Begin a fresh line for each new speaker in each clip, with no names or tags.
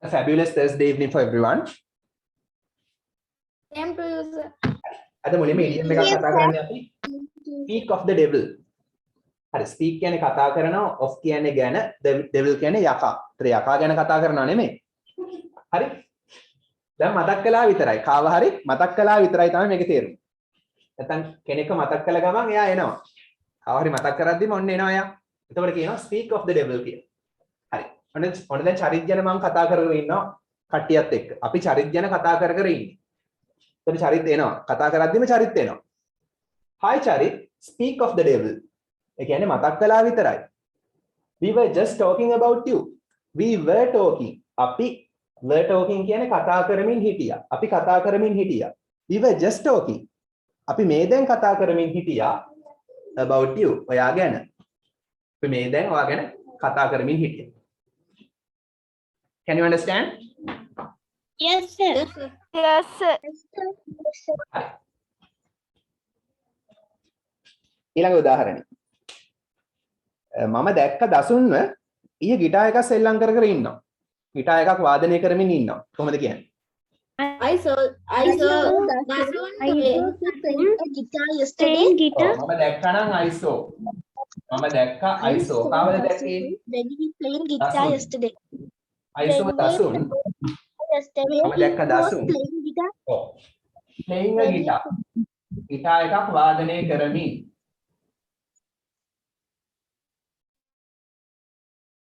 A fabulous Thursday evening for everyone.
Same to you, sir.
අද මුලින්ම idiom එකක් කතා කරන්නේ අපි speak of the devil. හරි speak කියන්නේ කතා කරනවා, of කියන්නේ ගැන, devil කියන්නේ යකා. ඒතර යකා ගැන කතා කරනවා නෙමෙයි. හරි? දැන් මතක් කළා විතරයි. කාව හරි මතක් කළා විතරයි තමයි මේකේ තේරුම. නැත්නම් කෙනෙක්ව මතක් කළ ගමන් එයා එනවා. කාව හරි මතක් කරද්දිම ඔන්න එනවා එයා. එතකොට කියනවා speak of the devil කියලා. හරි. ඔන්න දැන් චරිත ගැන මම කතා කරගෙන ඉන්නවා කට්ටියත් එක්ක. අපි චරිත ගැන කතා කර ඉන්නේ. එතකොට චරිත එනවා. කතා කරද්දිම චරිත එනවා. Hi Charit, speak of the devil. ඒ කියන්නේ මතක් කළා විතරයි. We were just talking about you. We were talking. අපි were talking කියන්නේ කතා කරමින් හිටියා. අපි කතා කරමින් හිටියා. We were just talking. අපි මේ දැන් කතා කරමින් හිටියා about you. ඔයා ගැන. අපි මේ දැන් ඔයා ගැන කතා කරමින් හිටියා. Can you understand?
Yes, sir.
Yes, sir.
ඊළඟ උදාහරණය. මම දැක්ක දසුන්ව ඊයේ ගිටාර් එකක් සෙල්ලම් කර ඉන්නවා. ගිටාර් එකක් වාදනය කරමින් ඉන්නවා. කොහොමද කියන්නේ?
I saw Dasun playing a guitar yesterday.
මම දැක්කනම් I saw. මම දැක්ක I saw. කාවද දැක්කේ?
Daddy playing guitar
Dasun.
yesterday.
I saw Dasun.
Yesterday
මම දැක්ක
he was
Dasun.
playing guitar.
ඔව්. playing a guitar. ගිටාර් එකක් වාදනය කරමින්.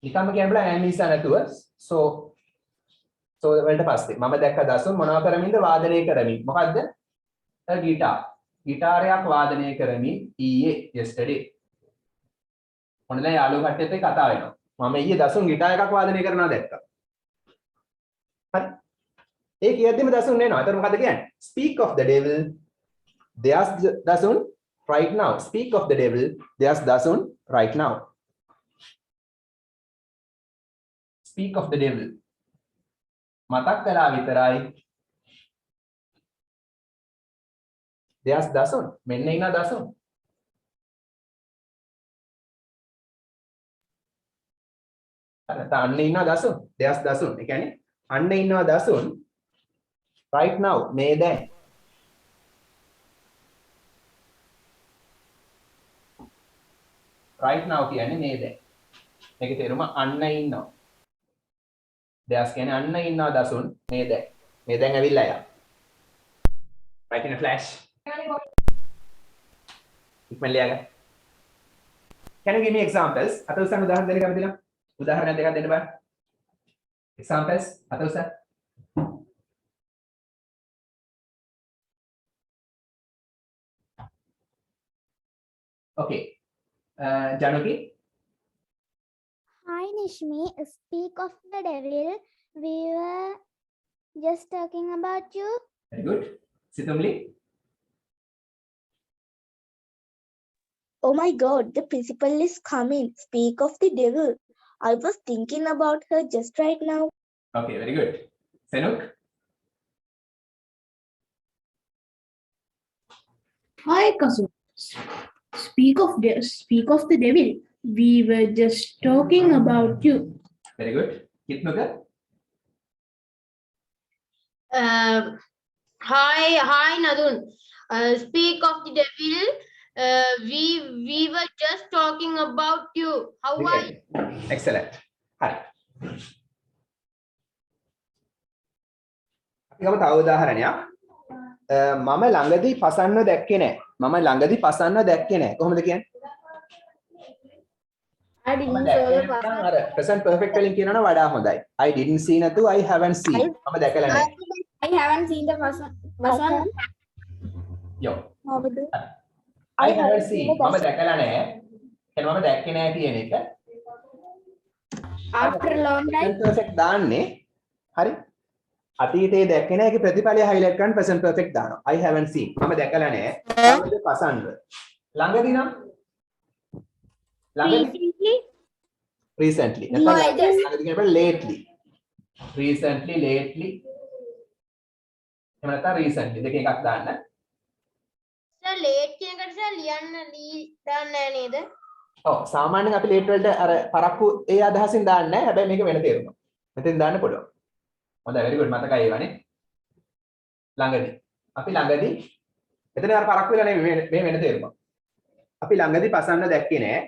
නිකම්ම කියන්න බෑ am is නැතුව so වලට පස්සේ මම දැක්ක දසුන් මොනවා කරමින්ද වාදනය කරමින් මොකද්ද ගිටාරයක් වාදනය කරමින් ඊයේ yesterday මොන දැන් යාළුවෝ කට්ටියත් එක්ක කතා වෙනවා මම ඊයේ දසුන් ගිටාර එකක් වාදනය කරනවා දැක්කා හරි ඒ කියද්දිම දසුන් එනවා එතකොට මොකද්ද කියන්නේ speak of the devil there's dasun right now speak of the devil there's dasun right now speak of the devil මතක් කළා විතරයි there's dasun මෙන්න ඉන්න dasun අන්න ඉන්න dasun there's dasun ඒ කියන්නේ අන්න ඉන්නවා dasun right now මේ දැන් right now කියන්නේ මේ දැන් මේකේ තේරුම අන්න ඉන්නවා there's කියන්නේ අන්න ඉන්නවා දසුන් මේ දැන් ඇවිල්ලා යා right in a flash ඉක්මන් ලියාගන්න can you give me examples අත උස්සන්න උදාහරණ දෙන්න කැමතිද උදාහරණ දෙකක් දෙන්න බෑ examples අත උස්සන්න okay Januki
Hi Nishmi, speak of the devil. We were just talking about you.
very good Situmli
Oh my God, the principal is coming. Speak of the devil. I was thinking about her just right now.
okay very good Senuk
Hi, cousin. Speak of the devil. We were just talking about you.
very good Kitnuka
Hi, Nadun. Speak of the devil. We were just talking about you. How are you?
excellent හරි අපි ගමු තව උදාහරණයක් මම ළඟදී පසන්නව දැක්කේ නැහැ කොහොමද කියන්නේ
I didn't saw the person.
අර present perfect වලින් කියනවනම් වඩා හොඳයි I didn't see නැතු I haven't seen මම දැකලා නැහැ
I haven't seen the person.
යෝ I haven't seen මම දැකලා නැහැ එහෙනම් මම දැක්කේ නැහැ කියන එක
After a long time.
present perfect දාන්නේ හරි අතීතයේ දැක්කේ නැහැ ඒකේ ප්‍රතිඵලය highlight කරන්න present perfect දානවා I haven't seen මම දැකලා නැහැ ළඟද පසන්ව ළඟදී නම් recently
No, I just-
ළඟදී කියනකොට lately recently එහෙම නැත්නම් recently දෙක එකක් දාන්න
Sir, late කියන එකට sir ලියන්න දාන්නේ නේද?
ඔව් සාමාන්‍යයෙන් අපි late වලට අර පරක්කු ඒ අදහසින් දාන්නේ නැහැ හැබැයි මේක වෙන තේරුමක් මෙතෙන් දාන්න පුළුවන් හොඳයි very good මතකයි ඒවනේ. ළඟදී. අපි ළඟදී එතන අර පරක් වෙලා නෙමෙයි මේ වෙන තේරුම. අපි ළඟදී පසන්න දැක්කේ නෑ.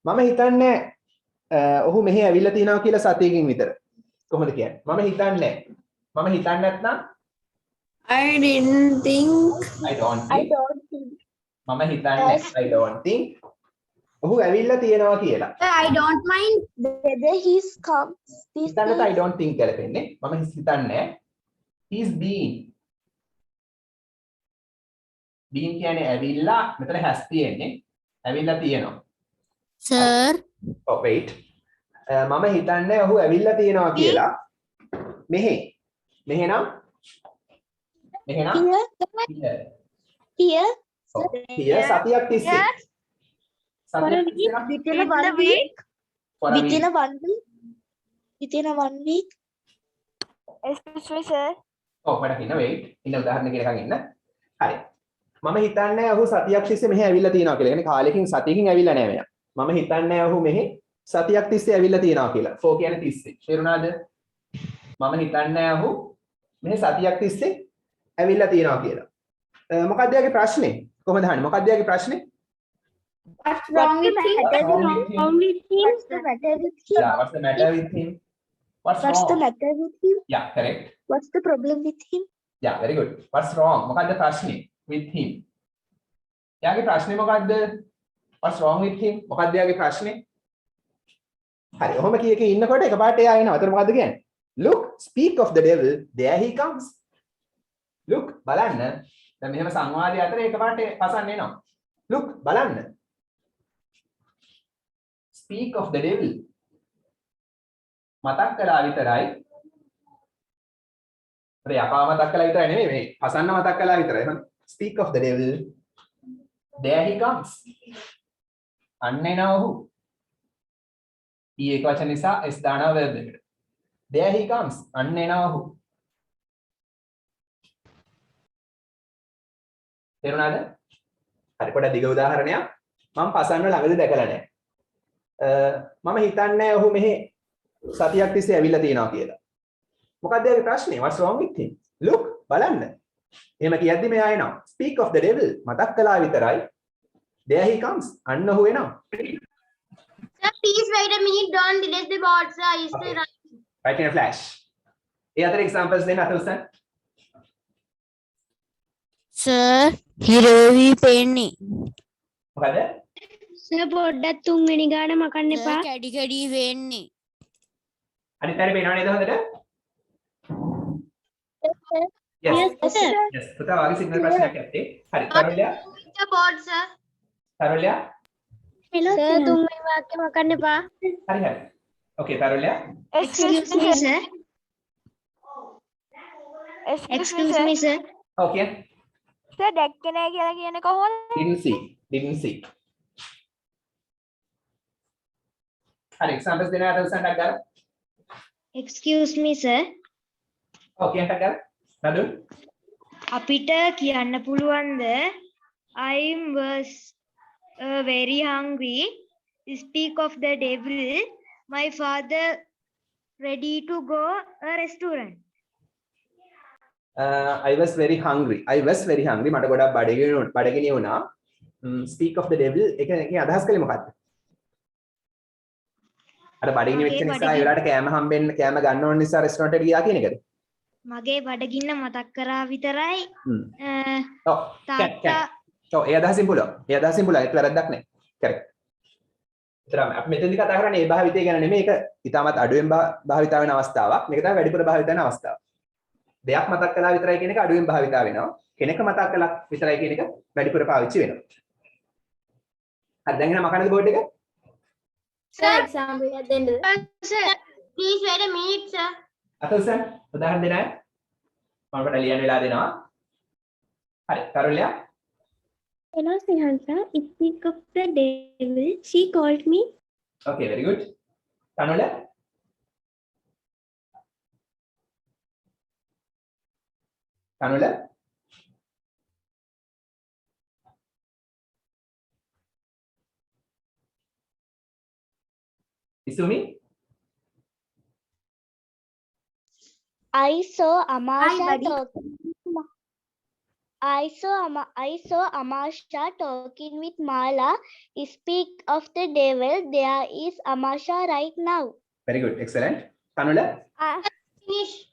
මම හිතන්නේ ඔහු මෙහි ඇවිල්ලා තිනවා කියලා සතියකින් විතර. කොහොමද කියන්නේ? මම හිතන්නේ නැත්නම්
I didn't think.
I don't
I
think.
don't think.
මම හිතන්නේ I don't think. ඔහු ඇවිල්ලා තියනවා කියලා.
I don't mind.
Whether he's come this
හිතන්නත් I don't think කියලා පෙන්නේ. මම හිතන්නේ he's been. been කියන්නේ ඇවිල්ලා මෙතන has තියෙන්නේ. ඇවිල්ලා තියෙනවා.
Sir.
Oh wait. මම හිතන්නේ ඔහු ඇවිල්ලා තියනවා කියලා. මෙහෙනම්
here,
here.
here,
Oh, here සතියක් තිස්සේ.
for a week, within a 1 week,
For a
within
week.
a 1 week, within a 1 week.
Excuse me, sir.
ඔව් මට ඉන්න wait. ඉන්න උදාහරණ කියනකන් ඉන්න. හරි. මම හිතන්නේ ඔහු සතියක් තිස්සේ මෙහෙ ඇවිල්ලා තියනවා කියලා. يعني කාලෙකින් සතියකින් ඇවිල්ලා නැහැ මෙයා. මම හිතන්නේ ඔහු මෙහෙ සතියක් තිස්සේ ඇවිල්ලා තියනවා කියලා. 4 කියන්නේ 30. තේරුණාද? මම හිතන්නේ ඔහු මෙහෙ සතියක් තිස්සේ ඇවිල්ලා තියනවා කියලා. මොකක්ද යාගේ ප්‍රශ්නේ? කොහොමද අහන්නේ? මොකක්ද යාගේ ප්‍රශ්නේ?
What's wrong with him?
Wrong with him?
What's the matter with him?
Yeah, what's the matter with him? What's
What's the
wrong?
matter with him?
Yeah, correct.
What's the problem with him?
Yeah, very good. What's wrong? මොකක්ද ප්‍රශ්නේ with him? යාගේ ප්‍රශ්නේ මොකක්ද? What's wrong with him? මොකක්ද යාගේ ප්‍රශ්නේ? හරි. ඔහොම කීයක ඉන්නකොට එකපාරට එයා එනවා. එතකොට මොකද්ද කියන්නේ? Look, speak of the devil, there he comes. Look, බලන්න. දැන් මෙහෙම සංවාදය අතර එකපාරට පසන්න එනවා. Look, බලන්න. Speak of the devil. මතක් කළා විතරයි. අර යකා මතක් කළා විතරයි නෙමෙයි මේ පසන්න මතක් කළා විතරයි. එහෙනම් speak of the devil. There he comes. අන්න එනවා ඔහු. ඊ එක වචන නිසා s දානවා verb එකට. There he comes. අන්න එනවා ඔහු. තේරුණාද? හරි පොඩ දිග උදාහරණයක්. මම පසන්න ළඟදී දැකලා නැහැ. මම හිතන්නේ ඔහු මෙහි සතියක් තිස්සේ ඇවිල්ලා තියනවා කියලා. මොකක්ද ඒකේ ප්‍රශ්නේ? What's wrong with him? Look, බලන්න. එහෙම කියද්දි මෙයා එනවා. Speak of the devil. මතක් කළා විතරයි. There he comes. අන්න ඔහු එනවා.
Sir, please wait a minute. Don't delete the board, sir. Is
Okay.
the
Right in a flash. ඒ අතර examples දෙන්න අතොස්සන්.
Sir, හිරෝවි පෙන්නේ.
මොකද?
සර් පොඩ්ඩක් තුන්වෙනි ගාන මකන්න එපා. කැඩි කැඩි වෙන්නේ.
අනිත් පැත්තේ පේනව නේද හොඳට? Yes.
sir.
Yes. පුතා වගේ සිග්නල් ප්‍රශ්නයක් ඇත්තේ. හරි. තරුල්යා.
the board, sir?
තරුල්යා.
Hello,
sir
sir.
තුන්වෙනි වාක්‍ය මකන්න එපා.
හරි හරි. Okay තරුල්යා.
Excuse me, sir. Excuse me, sir.
Okay.
Sir දැක්කේ නැහැ කියලා කියන්නේ කොහොමද?
Didn't see. Didn't see. හරි examples දෙන්න අතොස්සන් ටක් ගාලා.
Excuse me, sir.
Okay ටක් ගාලා. නදුන්.
අපිට කියන්න පුළුවන්ද I was very hungry. Speak of the devil. My father ready to go a restaurant.
I was very hungry. I was very hungry. මට ගොඩක් බඩගිනි වුණා. Speak of the devil එකේ අදහස් කළේ මොකක්ද? අර බඩගිනි වෙච්ච නිසා ඒ වෙලාවට කෑම කෑම ගන්න ඕන නිසා රෙස්ටොරන්ට් එකට ගියා කියන එකද?
මගේ බඩගින්න මතක් කරා විතරයි.
ඔව්.
තාත්තා
ඔව් ඒ අදහසින් පුළුවන්. ඒ අදහසින් පුළුවන්. ඒක වැරද්දක් නෑ. correct. ඒතරම් අපි මෙතෙන්දි කතා කරන්නේ ඒ භාවිතය ගැන නෙමෙයි. ඒක ඉතාමත් අඩුවෙන් භාවිත වෙන අවස්ථාවක්. මේක තමයි වැඩිපුර භාවිත වෙන අවස්ථාව. දෙයක් මතක් කළා විතරයි කියන එක අඩුවෙන් භාවිත වෙනවා. කෙනෙක් මතක් කළා විතරයි කියන එක වැඩිපුර පාවිච්චි වෙනවා. හරි දැන් එහෙනම් මකන්නද බෝඩ් එක?
සර් example එකක් දෙන්නද?
Sir, please wait a minute, sir.
අතොස්සන් උදාහරණ දෙන්න. මම පොඩ්ඩක් ලියන්න වෙලා දෙනවා. හරි තරුල්යා.
Hello, Sihansa. Speak of the devil. She called me.
Okay, very good. Tanula. Tanula. Isumi.
I saw Amasha
buddy.
talking. I saw Amasha talking with Mala. Speak of the devil. There is Amasha right now.
Very good. Excellent. Tanula?
Finish.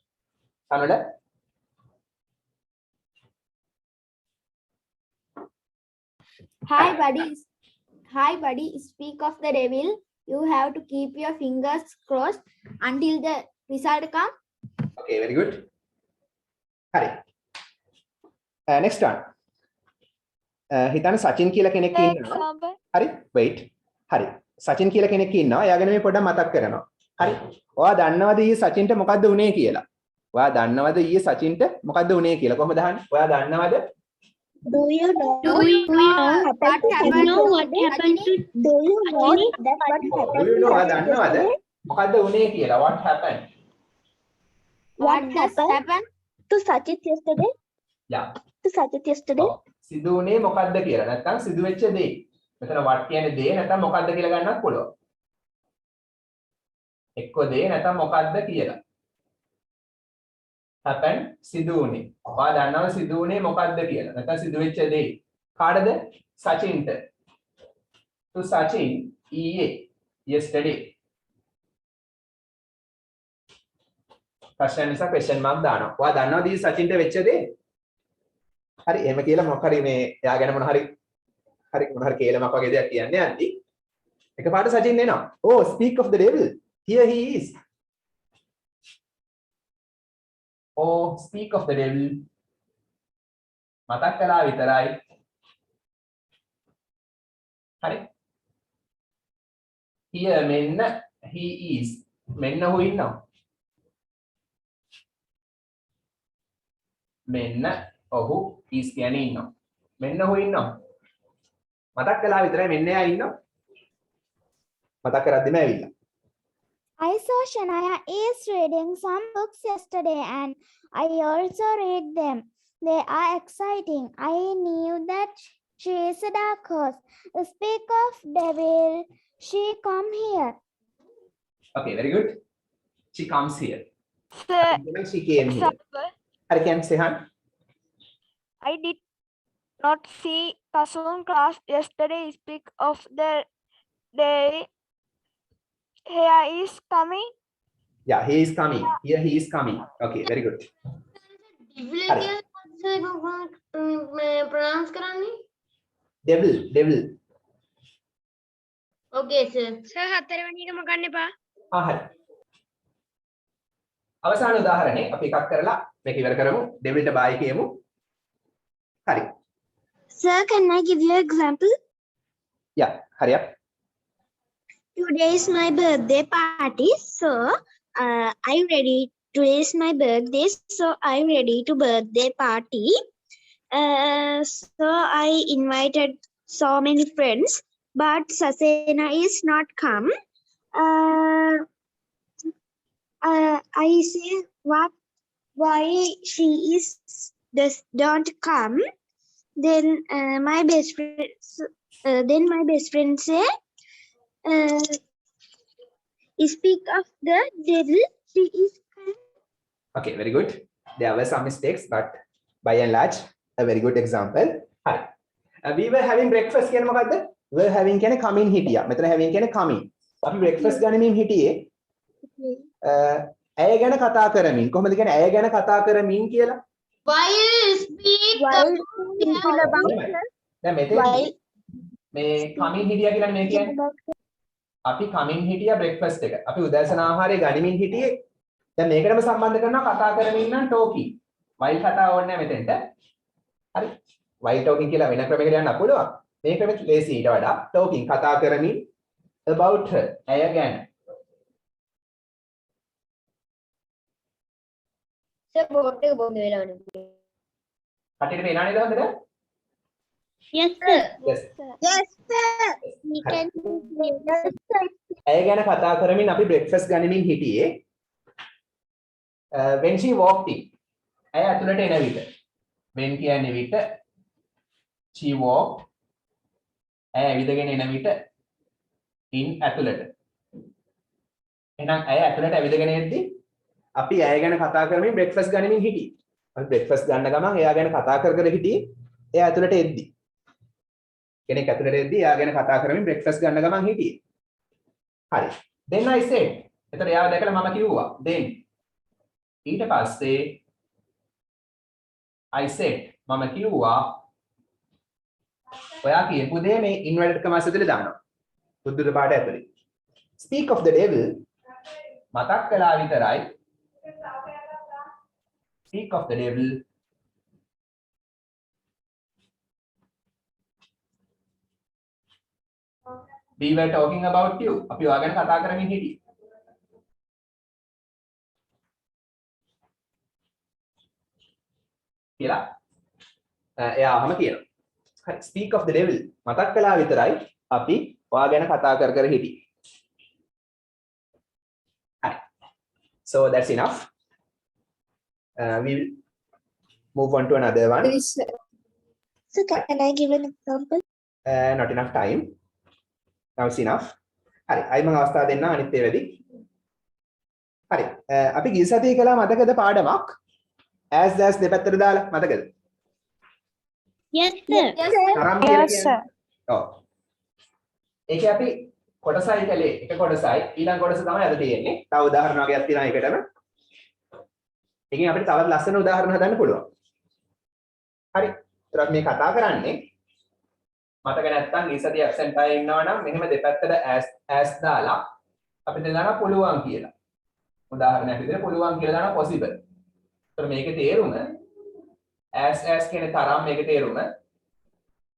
Tanula?
Hi, buddy. Hi, buddy. Speak of the devil. You have to keep your fingers crossed until the result comes.
Okay, very good. Hari. Next one. හිතන්න සචින් කියලා කෙනෙක් ඉන්නවා. හරි? wait. හරි. සචින් කියලා කෙනෙක් ඉන්නවා. එයා ගැන මේ පොඩ්ඩක් මතක් කරනවා. හරි? ඔයා දන්නවද ඊයේ සචින්ට මොකද්ද උනේ කියලා? ඔයා දන්නවද ඊයේ සචින්ට මොකද්ද උනේ කියලා? කොහොමද අහන්නේ? ඔයා දන්නවද?
Do you know?
Do you know
what happened?
what happened to
Do you know that what happened?
Do you know ඔයා දන්නවද මොකද්ද උනේ කියලා? What happened?
What happened to Sachit yesterday?
Yeah.
To Sachit yesterday?
සිදු උනේ මොකද්ද කියලා. නැත්නම් සිදු වෙච්ච දේ. මෙතන what කියන්නේ දේ නැත්නම් මොකද්ද කියලා ගන්නත් පුළුවන්. එක්ක දේ නැත්නම් මොකද්ද කියලා. happen සිදු උනේ. ඔයා දන්නවද සිදු උනේ මොකද්ද කියලා. නැත්නම් සිදු වෙච්ච දේ. කාටද? සචින්ට. to Sachin ඊයේ yesterday. ප්‍රශ්න නිසා question mark දානවා. ඔයා දන්නවද ඊයේ සචින්ට වෙච්ච දේ? හරි එහෙම කියලා මොකක් හරි මේ එයා ගැන මොන හරි කේලමක් වගේ දෙයක් කියන්නේ යද්දි එකපාරට සචින් එනවා. Oh, speak of the devil. Here he is. Oh, speak of the devil. මතක් කළා විතරයි. හරි. Here මෙන්න he is. මෙන්න හු ඉන්නවා. මෙන්න ඔහු is කියන්නේ ඉන්නවා. මෙන්න ඔහු ඉන්නවා. මතක් කළා විතරයි මෙන්න එයා ඉන්නවා. මතක් කරද්දිම ඇවිල්ලා.
I saw Shania is reading some books yesterday and I also read them. They are exciting. I knew that she is a dark horse. Speak of devil, she come here.
Okay, very good. She comes here.
Sir,
She came here. Hari can say han.
I did not see Kasun class yesterday. Speak of the day. Here is coming.
Yeah, he is coming. Here he is coming. Okay, very good.
Devil
Hari.
क्या pronounce करानी?
Devil.
Okay, sir.
Sir, හතරවෙනි එක මොකක්ද එපා?
හරි. අවසාන උදාහරණේ අපි එකක් කරලා මේක ඉවර කරමු. devil ට bye කියමු. හරි.
Sir, can I give you an example?
Yeah, hurry up.
Today is my birthday party, so I'm ready. Today is my birthday, so I'm ready to birthday party. So I invited so many friends, but Sasena is not come. I say why she is don't come. Then my best friend say. Speak of the devil, she is kind.
Okay, very good. There were some mistakes, but by and large, a very good example. Hi. We were having breakfast කියන්නේ මොකද්ද? We were having කියන්නේ coming හිටියා. මෙතන having කියන්නේ coming. අපි breakfast ගනිමින් හිටියේ. ඇය ගැන කතා කරමින්. කොහොමද කියන්නේ ඇය ගැන කතා කරමින් කියලා?
While speak
While
about
thinking about her,
දැන් මෙතන මේ coming හිටියා කියන්නේ මේ කියන්නේ අපි coming හිටියා breakfast එක. අපි උදෑසන ආහාරය ගනිමින් හිටියේ. දැන් මේකටම සම්බන්ධ කරනවා කතා කරමින් නම් talking. while කතා ඕනේ නැහැ මෙතෙන්ට. හරි. while talking කියලා වෙන ක්‍රමයකට යන්න පුළුවන්. මේ ක්‍රමෙ ලේසි ඊට වඩා talking කතා කරමින් about her ඇය ගැන.
sir board එක බොන්න වෙලාවනේ.
කටියට පේනා නේද හොඳට?
Yes, sir.
yes.
yes, sir.
We can
ඇය ගැන කතා කරමින් අපි breakfast ගනිමින් හිටියේ. when she walked in ඇය ඇතුළට එන විට when කියන්නේ විට she walked ඇය ඇවිදගෙන එන විට in ඇතුළට එහෙනම් ඇය ඇතුළට ඇවිදගෙන එද්දී අපි ඇය ගැන කතා කරමින් බ්‍රෙක්ෆාස්ට් ගනිමින් හිටියේ. අපි බ්‍රෙක්ෆාස්ට් ගන්න ගමන් එයා ගැන කතා කර කර හිටියේ. එයා ඇතුළට එද්දි. කෙනෙක් ඇතුළට එද්දි එයා ගැන කතා කරමින් බ්‍රෙක්ෆාස්ට් ගන්න ගමන් හිටියේ. හරි. then I said. එතකොට එයාව දැකලා මම කිව්වා. then ඊට පස්සේ I said මම කිව්වා ඔයා කියපු දේ මේ inverted commas ඇතුලේ දානවා. බුද්ධ පාඩ ඇතුලේ. speak of the devil මතක් කළා විතරයි. speak of the devil we were talking about you. අපි ඔයා ගැන කතා කරමින් හිටියේ. කියලා එයාම කියනවා. හරි speak of the devil මතක් කළා විතරයි අපි ඔයා ගැන කතා කර කර හිටියේ. හරි. So that's enough. We will move on to another one.
So can I give an example?
Not enough time. Now it's enough. හරි. අයි මම අවස්ථාව දෙන්න අනිත් ඒවාදී. හරි. අපි ගිය සතියේ කළා මතකද පාඩමක්? as දෙපැත්තට දාලා මතකද?
Yes, sir.
තරම් කියලා කියන්නේ. ඔව්. ඒකේ අපි කොටසයි කලේ එක කොටසයි ඊළඟ කොටස තමයි අද තියෙන්නේ. තව උදාහරණ වගේක් තියෙනවා ඒකටම. ඒකෙන් අපිට තවත් ලස්සන උදාහරණ හදන්න පුළුවන්. හරි. ඒත් මේ කතා කරන්නේ මතක නැත්තම් ඊසතිය ඇබ්සන්ට් අය ඉන්නවා නම් මෙහෙම දෙපැත්තට as දාලා අපිට දානවා පුළුවන් කියලා. උදාහරණයක් විදිහට පුළුවන් කියලා දානවා possible. ඒතර මේකේ තේරුම as කියන්නේ තරම් මේකේ තේරුම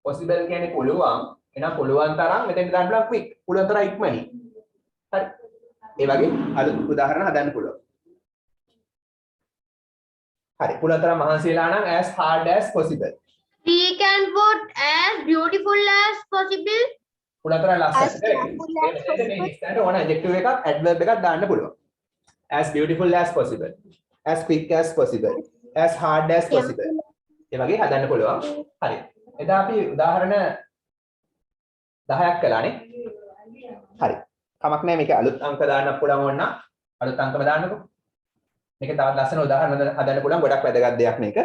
possible කියන්නේ පුළුවන් එහෙනම් පුළුවන් තරම් මෙතෙන් දාන්න පුළුවන් quick පුළුවන් තරම් ඉක්මනින්. හරි. ඒ වගේ අලුත් උදාහරණ හදන්න පුළුවන්. හරි. පුළුවන් තරම් මහන්සි වෙලා නම් as hard as possible.
We can put as beautiful as possible.
පුළුවන් තරම් ලස්සනට මේ ඉස්සරහට ඕන adjective එකක් adverb එකක් දාන්න පුළුවන්. as beautiful as possible. as quick as possible. as hard as possible. ඒ වගේ හදන්න පුළුවන්. හරි. එදා අපි උදාහරණ 10ක් කළානේ. හරි. කමක් නැහැ මේක අලුත් අංක දාන්න පුළුවන් ඕන නම් අලුත් අංකම දාන්නකෝ. මේක තවත් ලස්සන උදාහරණ හදන්න පුළුවන් ගොඩක් වැදගත් දෙයක් මේක.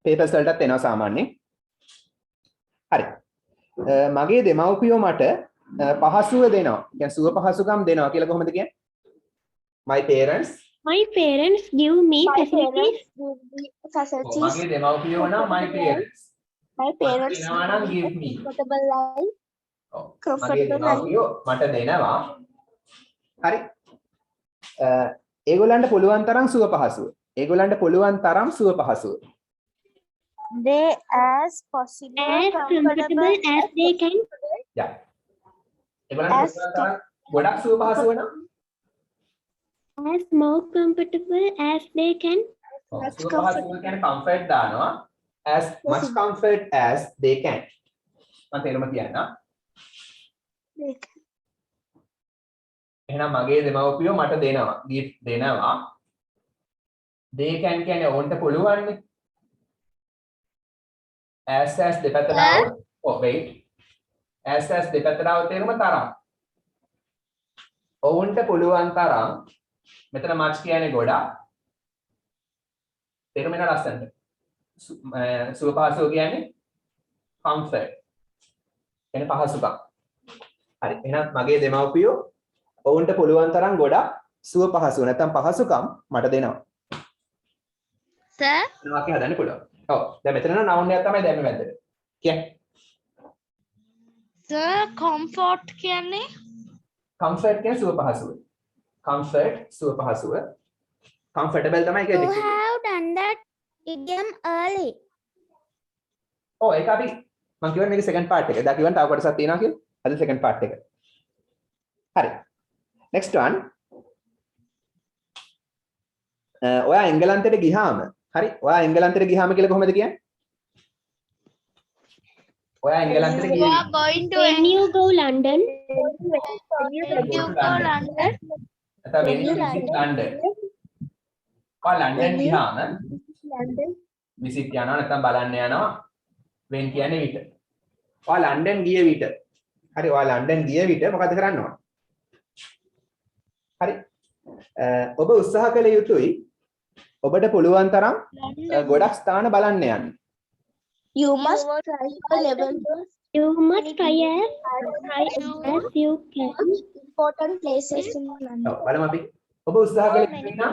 papers වලටත් එනවා සාමාන්‍යයෙන්. හරි. මගේ දෙමව්පියෝ මට පහසුව දෙනවා. කියන්නේ සුව පහසුකම් දෙනවා කියලා කොහොමද කියන්නේ? My parents
give me facilities.
Facilities.
මගේ දෙමව්පියෝ නම් my parents.
My parents
දෙනවා නම් give me.
comfortable life.
ඔව්. මගේ
Comfortable life.
දෙමව්පියෝ මට දෙනවා. හරි. ඒගොල්ලන්ට පුළුවන් තරම් සුව පහසුව. ඒගොල්ලන්ට පුළුවන් තරම් සුව පහසුව.
They as possible
As comfortable as they can.
Yeah. ඒගොල්ලන්ට
As
පුළුවන් තරම් ගොඩක් සුව පහසුව නම්
As more comfortable as they can.
As
සුව පහසුව කියන්නේ comfort දානවා. as much comfort as they can. මම තේරුම කියන්න.
They can.
එහෙනම් මගේ දෙමව්පියෝ මට දෙනවා. gift දෙනවා. they can කියන්නේ ඕන්ට පුළුවන්නේ. as දෙපැත්තට આવොත් oh wait. as දෙපැත්තට આવොත් තේරුම තරම්. ඕන්ට පුළුවන් තරම් මෙතන much කියන්නේ ගොඩක්. තේරුම එන ලස්සනට. සුව පහසුව කියන්නේ comfort. එන පහසුකම්. හරි. එහෙනම් මගේ දෙමව්පියෝ ඔවුන්ට පුළුවන් තරම් ගොඩක් සුව පහසුව නැත්නම් පහසුකම් මට දෙනවා.
Sir,
වාක්‍ය හදන්න පුළුවන්. ඔව්. දැන් මෙතන නම් noun එකක් තමයි දැන් මේ වැද්දට. කියන්නේ
sir, comfort කියන්නේ
comfort කියන්නේ සුව පහසුව. comfort සුව පහසුව. comfortable තමයි
You
කියන්නේ.
have done that idiom early.
ඔව් ඒක අපි මම කියවන මේක second part එක. දැන් කියවන තව කොටසක් තියෙනවා කියලා. අද second part එක. හරි. next one. ඔයා එංගලන්තයට ගියාම හරි. ඔයා එංගලන්තයට ගියාම කියලා කොහොමද කියන්නේ? ඔයා එංගලන්තයට
you
ගියේ
are going to when you go London.
when you go London. නැත්නම් when you visit London. ඔයා ලන්ඩන් ගියාම
London.
visit යනවා නැත්නම් බලන්න යනවා. when කියන්නේ විට. ඔයා ලන්ඩන් ගිය විට. හරි. ඔයා ලන්ඩන් ගිය විට මොකද කරන්න ඕන? හරි. ඔබ උත්සාහ කළ යුතුයි ඔබට පුළුවන් තරම් ගොඩක් ස්ථාන බලන්න යන්න.
You must try a level
You must try as you can.
important places in London.
ඔව් බලමු අපි. ඔබ උත්සාහ කළේ නැත්නම්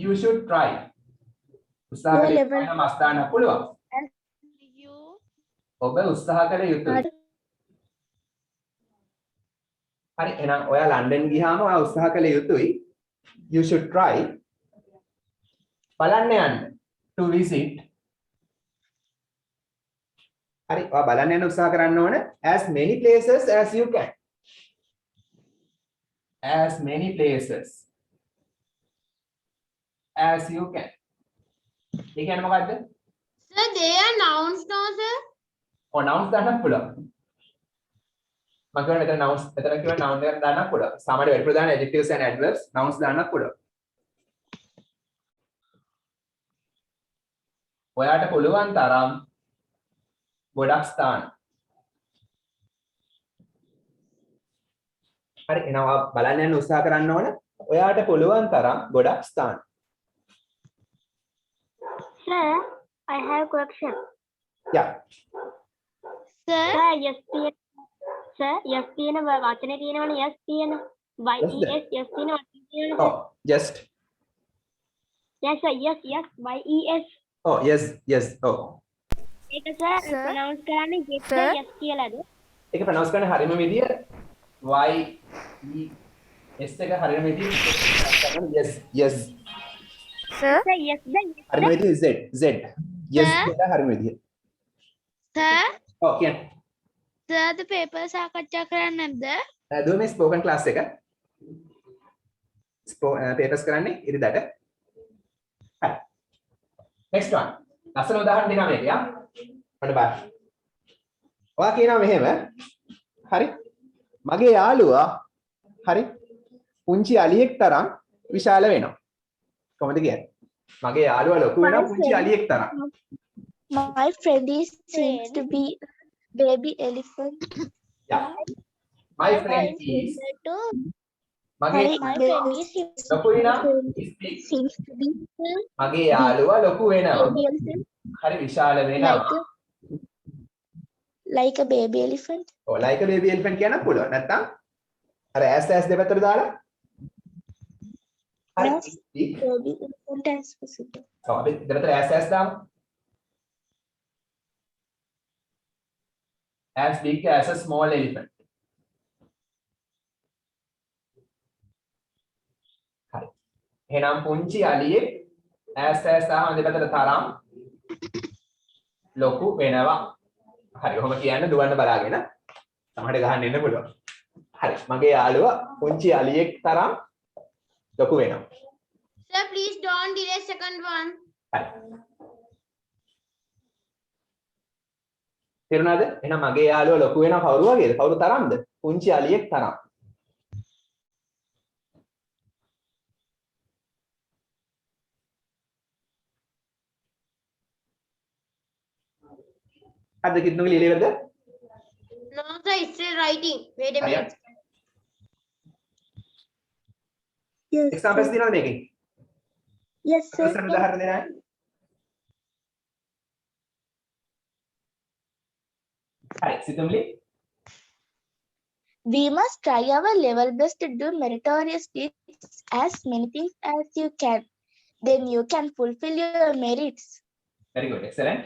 you should try. උත්සාහ කළේ නැත්නම් ස්ථාන පුළුවන්. ඔබ උත්සාහ කළ යුතුයි. හරි එහෙනම් ඔයා ලන්ඩන් ගියාම ඔයා උත්සාහ කළ යුතුයි. You should try. බලන්න යන්න. To visit. හරි ඔයා බලන්න යන උත්සාහ කරන්න ඕන as many places as you can. As many places as you can. ඒ කියන්නේ මොකද්ද?
Sir, they are nouns now, sir.
ඔව් nouns දාන්නත් පුළුවන්. මම කියන්නේ මෙතන nouns මෙතන කියව noun එකක් දාන්නත් පුළුවන්. සාමාන්‍ය වැඩිපුර දාන adjectives and adverbs nouns දාන්නත් පුළුවන්. ඔයාට පුළුවන් තරම් ගොඩක් ස්ථාන. හරි එහෙනම් බලන්න යන උත්සාහ කරන්න ඕන. ඔයාට පුළුවන් තරම් ගොඩක් ස්ථාන.
Sir, I have question.
Yeah.
Sir, yes තියෙන. Sir, yes තියෙන වචනේ තියෙනවනේ yes තියෙන.
What's that?
yes yes තියෙන වචනේ තියෙනවනේ.
Oh, just.
Yes sir, yes yes yes.
Oh, yes, yes. Oh.
ඒක sir pronounce කරන්නේ yes sir yes කියලාද?
ඒක pronounce කරන්න හරියම විදිය y e s එක හරියම විදිය yes, yes.
Sir, yes sir.
හරියම විදිය z, z. Yes කියලා හරියම විදිය.
Sir,
Oh, කියන්නේ.
sir the paper සාකච්ඡා කරන්නේ නැද්ද?
දුව මේ spoken class එක. papers කරන්නේ ඉරිදට. හරි. Next one. ලස්සන උදාහරණ දෙනවා මේක යා. ඔන්න බලන්න. ඔයා කියනවා මෙහෙම. හරි. මගේ යාළුවා හරි. පුංචි අලියෙක් තරම් විශාල වෙනවා. කොහොමද කියන්නේ? මගේ යාළුවා ලොකු වෙනවා පුංචි අලියෙක් තරම්.
My friend seems to be baby elephant.
Yeah. My friend is මගේ
My friend is
ලොකු වෙනවා is big.
seems to be
මගේ යාළුවා ලොකු වෙනවා.
baby elephant.
හරි විශාල වෙනවා.
Like a baby elephant.
ඔව් like a baby elephant කියන්න පුළුවන්. නැත්තම් අර ඇස් දෙපැත්තට දාලා හරි
Yes.
big.
Baby elephant as possible.
ඔව් අපි දෙපැත්තට ඇස් දාමු. As big as a small elephant. හරි. එහෙනම් පුංචි අලියෙක් ඇස් දාම දෙපැත්තට තරම් ලොකු වෙනවා. හරි. ඔහොම කියන්න දුවන්න බලාගෙන සමහරට ගහන්න එන්න පුළුවන්. හරි. මගේ යාළුවා පුංචි අලියෙක් තරම් ලොකු වෙනවා.
Sir, please don't delay second one.
හරි. තේරුණාද? එහෙනම් මගේ යාළුවා ලොකු වෙනවා කවුරු වගේද? කවුරු තරම්ද? පුංචි අලියෙක් තරම්. අද කිතුණු ලියලෙවද?
No, sir, it's still writing. Wait a minute.
Yes.
Examples දිනවද මේකෙන්?
Yes, sir.
උදාහරණ දෙන්නයි. හරි. සිතුම්ලි.
We must try our level best to do meritorious deeds as many things as you can. Then you can fulfill your merits.
Very good. Excellent.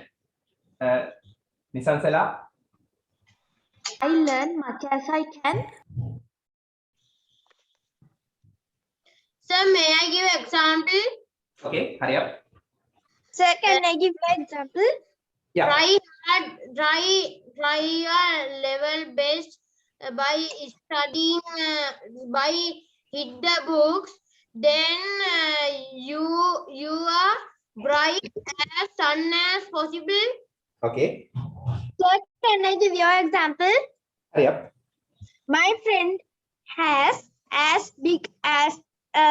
Nisansala.
I learn much as I can.
Sir, may I give example?
Okay. Hurry up.
Sir, can I give an example?
Yeah.
Try your level best by studying, by hit the books. Then you are bright as sun as possible.
Okay.
Sir, can I give your example?
Hurry up.
My friend has as big as a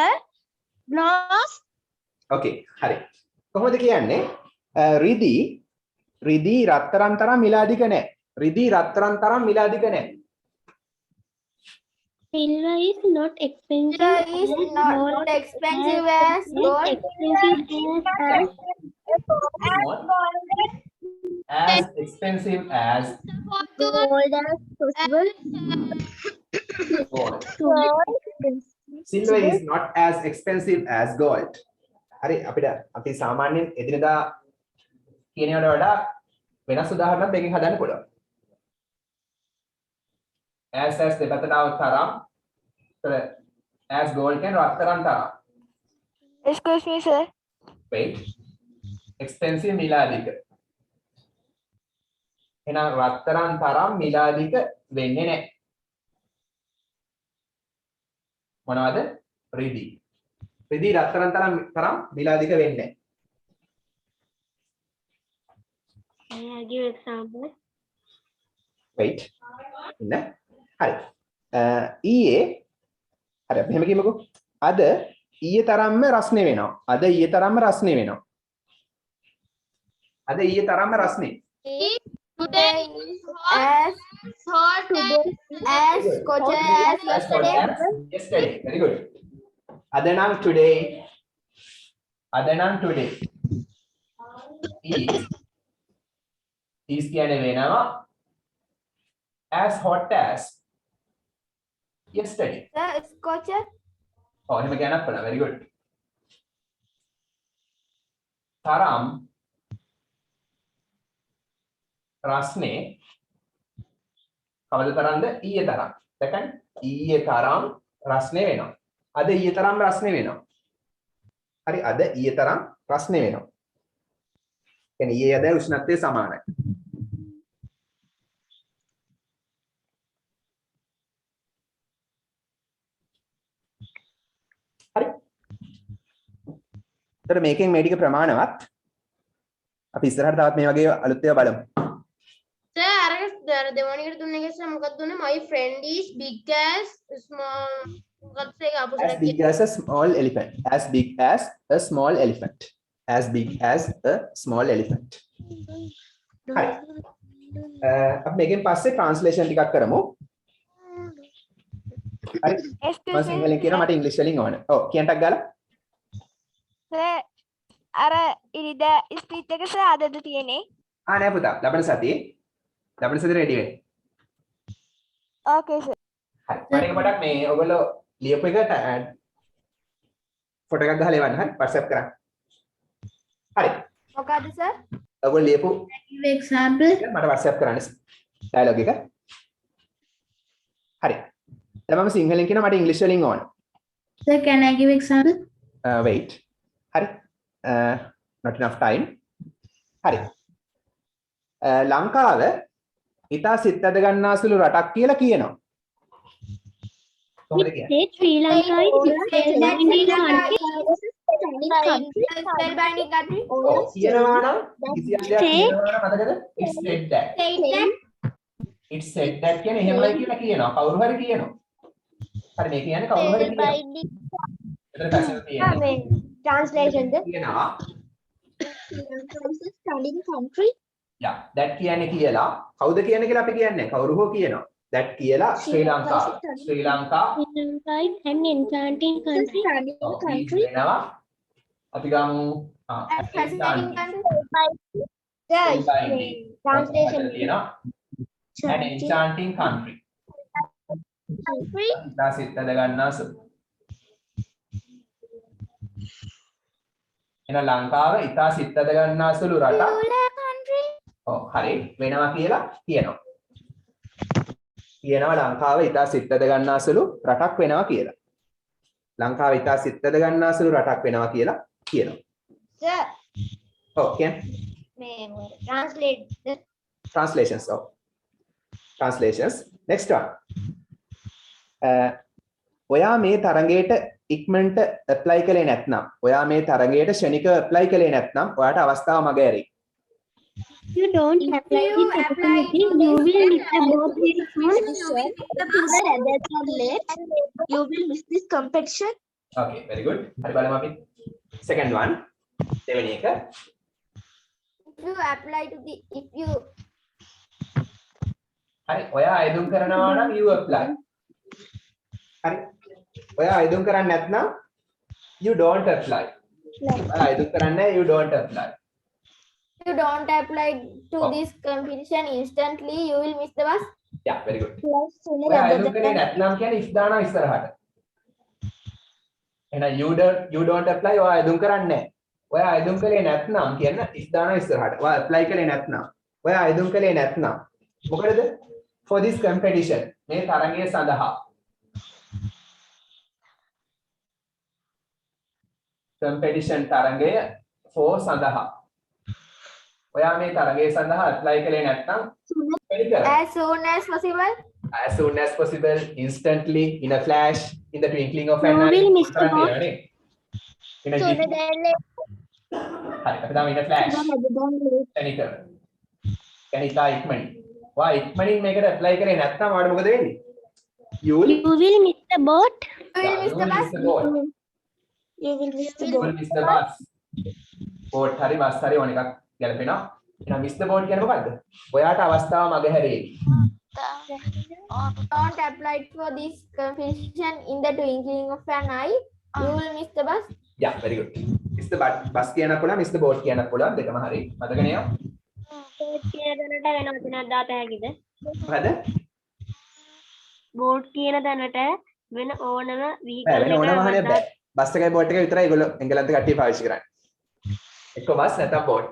nose.
Okay. හරි. කොහොමද කියන්නේ? රිදී රත්තරන් තරම් මිලාදික නැහැ. රිදී රත්තරන් තරම් මිලාදික නැහැ.
Silver is not expensive.
Silver is
as
not
gold,
expensive as
as
gold.
expensive
not as expensive
as
as
Gold as possible.
gold.
Gold.
Silver is not as expensive as gold. හරි අපිට අපි සාමාන්‍යයෙන් එදිනදා කියනවට වඩා වෙනස් උදාහරණයක් දෙකකින් හදන්න පුළුවන්. as දෙපැත්තට આવත් තරම් as gold කියන රත්තරන් තරම්.
Excuse me, sir.
wait expensive මිලාදික. එහෙනම් රත්තරන් තරම් මිලාදික වෙන්නේ නැහැ. මොනවද? රිදී. රිදී රත්තරන් තරම් මිලාදික වෙන්නේ නැහැ.
May I give example?
wait ඉන්න. හරි. ඊයේ හරි අපි මෙහෙම කියමුකෝ. අද ඊයේ තරම්ම රස්නේ වෙනවා. අද ඊයේ තරම්ම රස්නේ වෙනවා. අද ඊයේ තරම්ම රස්නේ.
Today is hot. Hot
As cold as
As hot
yesterday.
as yesterday. Very good. අද නම් today. අද නම් today. is කියන්නේ වෙනවා as hot as yesterday.
Sir, Scotcher.
Oh, එහෙම කියන්නත් පුළුවන්. Very good. තරම් රස්නේ කවද තරම්ද? ඊයේ තරම්. දැන් ඊයේ තරම් රස්නේ වෙනවා. අද ඊයේ තරම් රස්නේ වෙනවා. හරි අද ඊයේ තරම් රස්නේ වෙනවා. කියන්නේ ඊයේ අද උෂ්ණත්වය සමානයි. හරි. ඒතර මේකෙන් මේ ටික ප්‍රමාණවත්. අපි ඉස්සරහට තවත් මේ වගේ අලුත් ඒවා බලමු.
Sir, අර දෙවණිකට දුන්නේ කියලා මොකක්ද දුන්නේ? My friend is big as small. මොකක්ද ඒක අපුසට
As big as a small elephant. As big as a small elephant. As big as a small elephant. හරි. අපි මේකෙන් පස්සේ translation ටිකක් කරමු. හරි. මම සිංහලෙන් කියනවා මට ඉංග්‍රීසි වලින් ඕන. ඔව් කියන්ටක් ගාලා.
Sir, අර ඉරිදා ස්පීච් එක සර් අදද තියෙන්නේ?
නෑ පුතා. ලබන සතියේ රෙඩි වෙන්න.
Okay, sir.
හරි. මට එක පොඩක් මේ ඔයගොල්ලෝ ලියපු එක ෆොටෝ එකක් ගහලා එවන්න. හරි. WhatsApp කරන්න. හරි.
මොකද්ද sir?
ඔයගොල්ලෝ ලියපු
Give example.
එක මට WhatsApp කරන්න ඩයලොග් එක. හරි. දැන් මම සිංහලෙන් කියනවා මට ඉංග්‍රීසි වලින් ඕන.
Sir, can I give example?
wait. හරි. not enough time. හරි. ලංකාව ඉතා සිත් ඇද ගන්නාසුළු රටක් කියලා කියනවා. කොහොමද කියන්නේ?
Sri Lanka is
Spellbinding country.
ඔව් කියනවා නම් කිසියම් දෙයක් කියනවා නම් මතකද? it's said that. it's said that කියන්නේ එහෙමයි කියලා කියනවා. කවුරු හරි කියනවා. හරි මේ කියන්නේ කවුරු හරි කියනවා. එතන පැසිව් තියෙනවා.
Translation.
කියනවා
Studying country.
yeah that කියන්නේ කියලා කවුද කියන්නේ කියලා අපි කියන්නේ කවුරු හෝ කියනවා. that කියලා ශ්‍රී ලංකාව. ශ්‍රී Lanka
Sri Lanka is an enchanting country.
Studying country.
වෙනවා. අපි ගමු
Fascinating country.
Translation.
තියෙනවා an enchanting country.
Country.
ඉතා සිත් ඇද ගන්නාසුළු. එන ලංකාව ඉතා සිත් ඇද ගන්නාසුළු රටක්.
country.
ඔව් හරි වෙනවා කියලා කියනවා. කියනවා ලංකාව ඉතා සිත් ඇද ගන්නාසුළු රටක් වෙනවා කියලා. ලංකාව ඉතා සිත් ඇද ගන්නාසුළු රටක් වෙනවා කියලා කියනවා.
Sir,
ඔව් කියන්නේ
translate the
translations. ඔව් translations. Next one. ඔයා මේ තරඟයට ඉක්මනට apply කළේ නැත්නම් ඔයා මේ තරඟයට ෂණිකව apply කළේ නැත්නම් ඔයාට අවස්ථාව මග ඇරෙයි.
If you don't apply
you
this
apply
opportunity, you will miss the boat
late. You will miss this competition.
Okay, very good. හරි බලමු අපි. Second one. දෙවෙනි එක.
if you apply to the if you
හරි ඔයා අයදුම් කරනවා නම් you apply. හරි. ඔයා අයදුම් කරන්නේ නැත්නම් you don't apply. ඔයා අයදුම් කරන්නේ you don't apply.
You don't apply to
Oh.
this competition instantly, you will miss the bus.
Yeah, very good. ඔයා අයදුම් කරේ නැත්නම් කියන්නේ if දානවා ඉස්සරහට. එහෙනම් you don't apply ඔයා අයදුම් කරන්නේ නැහැ. ඔයා අයදුම් කළේ නැත්නම් කියන if දානවා ඉස්සරහට. ඔයා apply කළේ නැත්නම්. ඔයා අයදුම් කළේ නැත්නම්. මොකද? For this competition මේ තරගය සඳහා. competition තරගය for සඳහා. ඔයා මේ තරගය සඳහා apply කළේ නැත්නම් වැඩි කරන්න.
As soon as possible.
As soon as possible, instantly, in a flash, in the twinkling of an
You
eye.
will miss the boat.
In a jiffy. හරි අපි තාම in a flash. ටෙනිකල්. කැනිකා ඉක්මනින්. වා ඉක්මනින් මේකට apply කරේ නැත්නම් ඔයාලට මොකද වෙන්නේ? You will
miss the boat.
You will miss the bus.
boat.
You will miss the
You will miss the bus. boat හරි bus හරි ඕන එකක් ගැලපෙනවා. එහෙනම් miss the boat කියන්නේ මොකද්ද? ඔයාට අවස්ථාව මගහැරෙයි.
Don't apply for this competition in the twinkling of an eye, you will miss the bus.
Yeah, very good. Miss the bus කියන්න පුළුවන්, miss the boat කියන්න පුළුවන් දෙකම හරි. මතක නේද?
බෝට් කියන දැනට වෙන වචනයක් දාත හැකිද?
මොකද?
බෝට් කියන දැනට වෙන ඕනම
බෑ
vehicle
වෙන ඕන වාහනයක් බෑ. බස් එකයි බෝට් එකයි විතරයි ඒගොල්ලෝ එංගලන්ත කට්ටිය පාවිච්චි කරන්නේ. එක්ක බස් නැත්නම් බෝට්.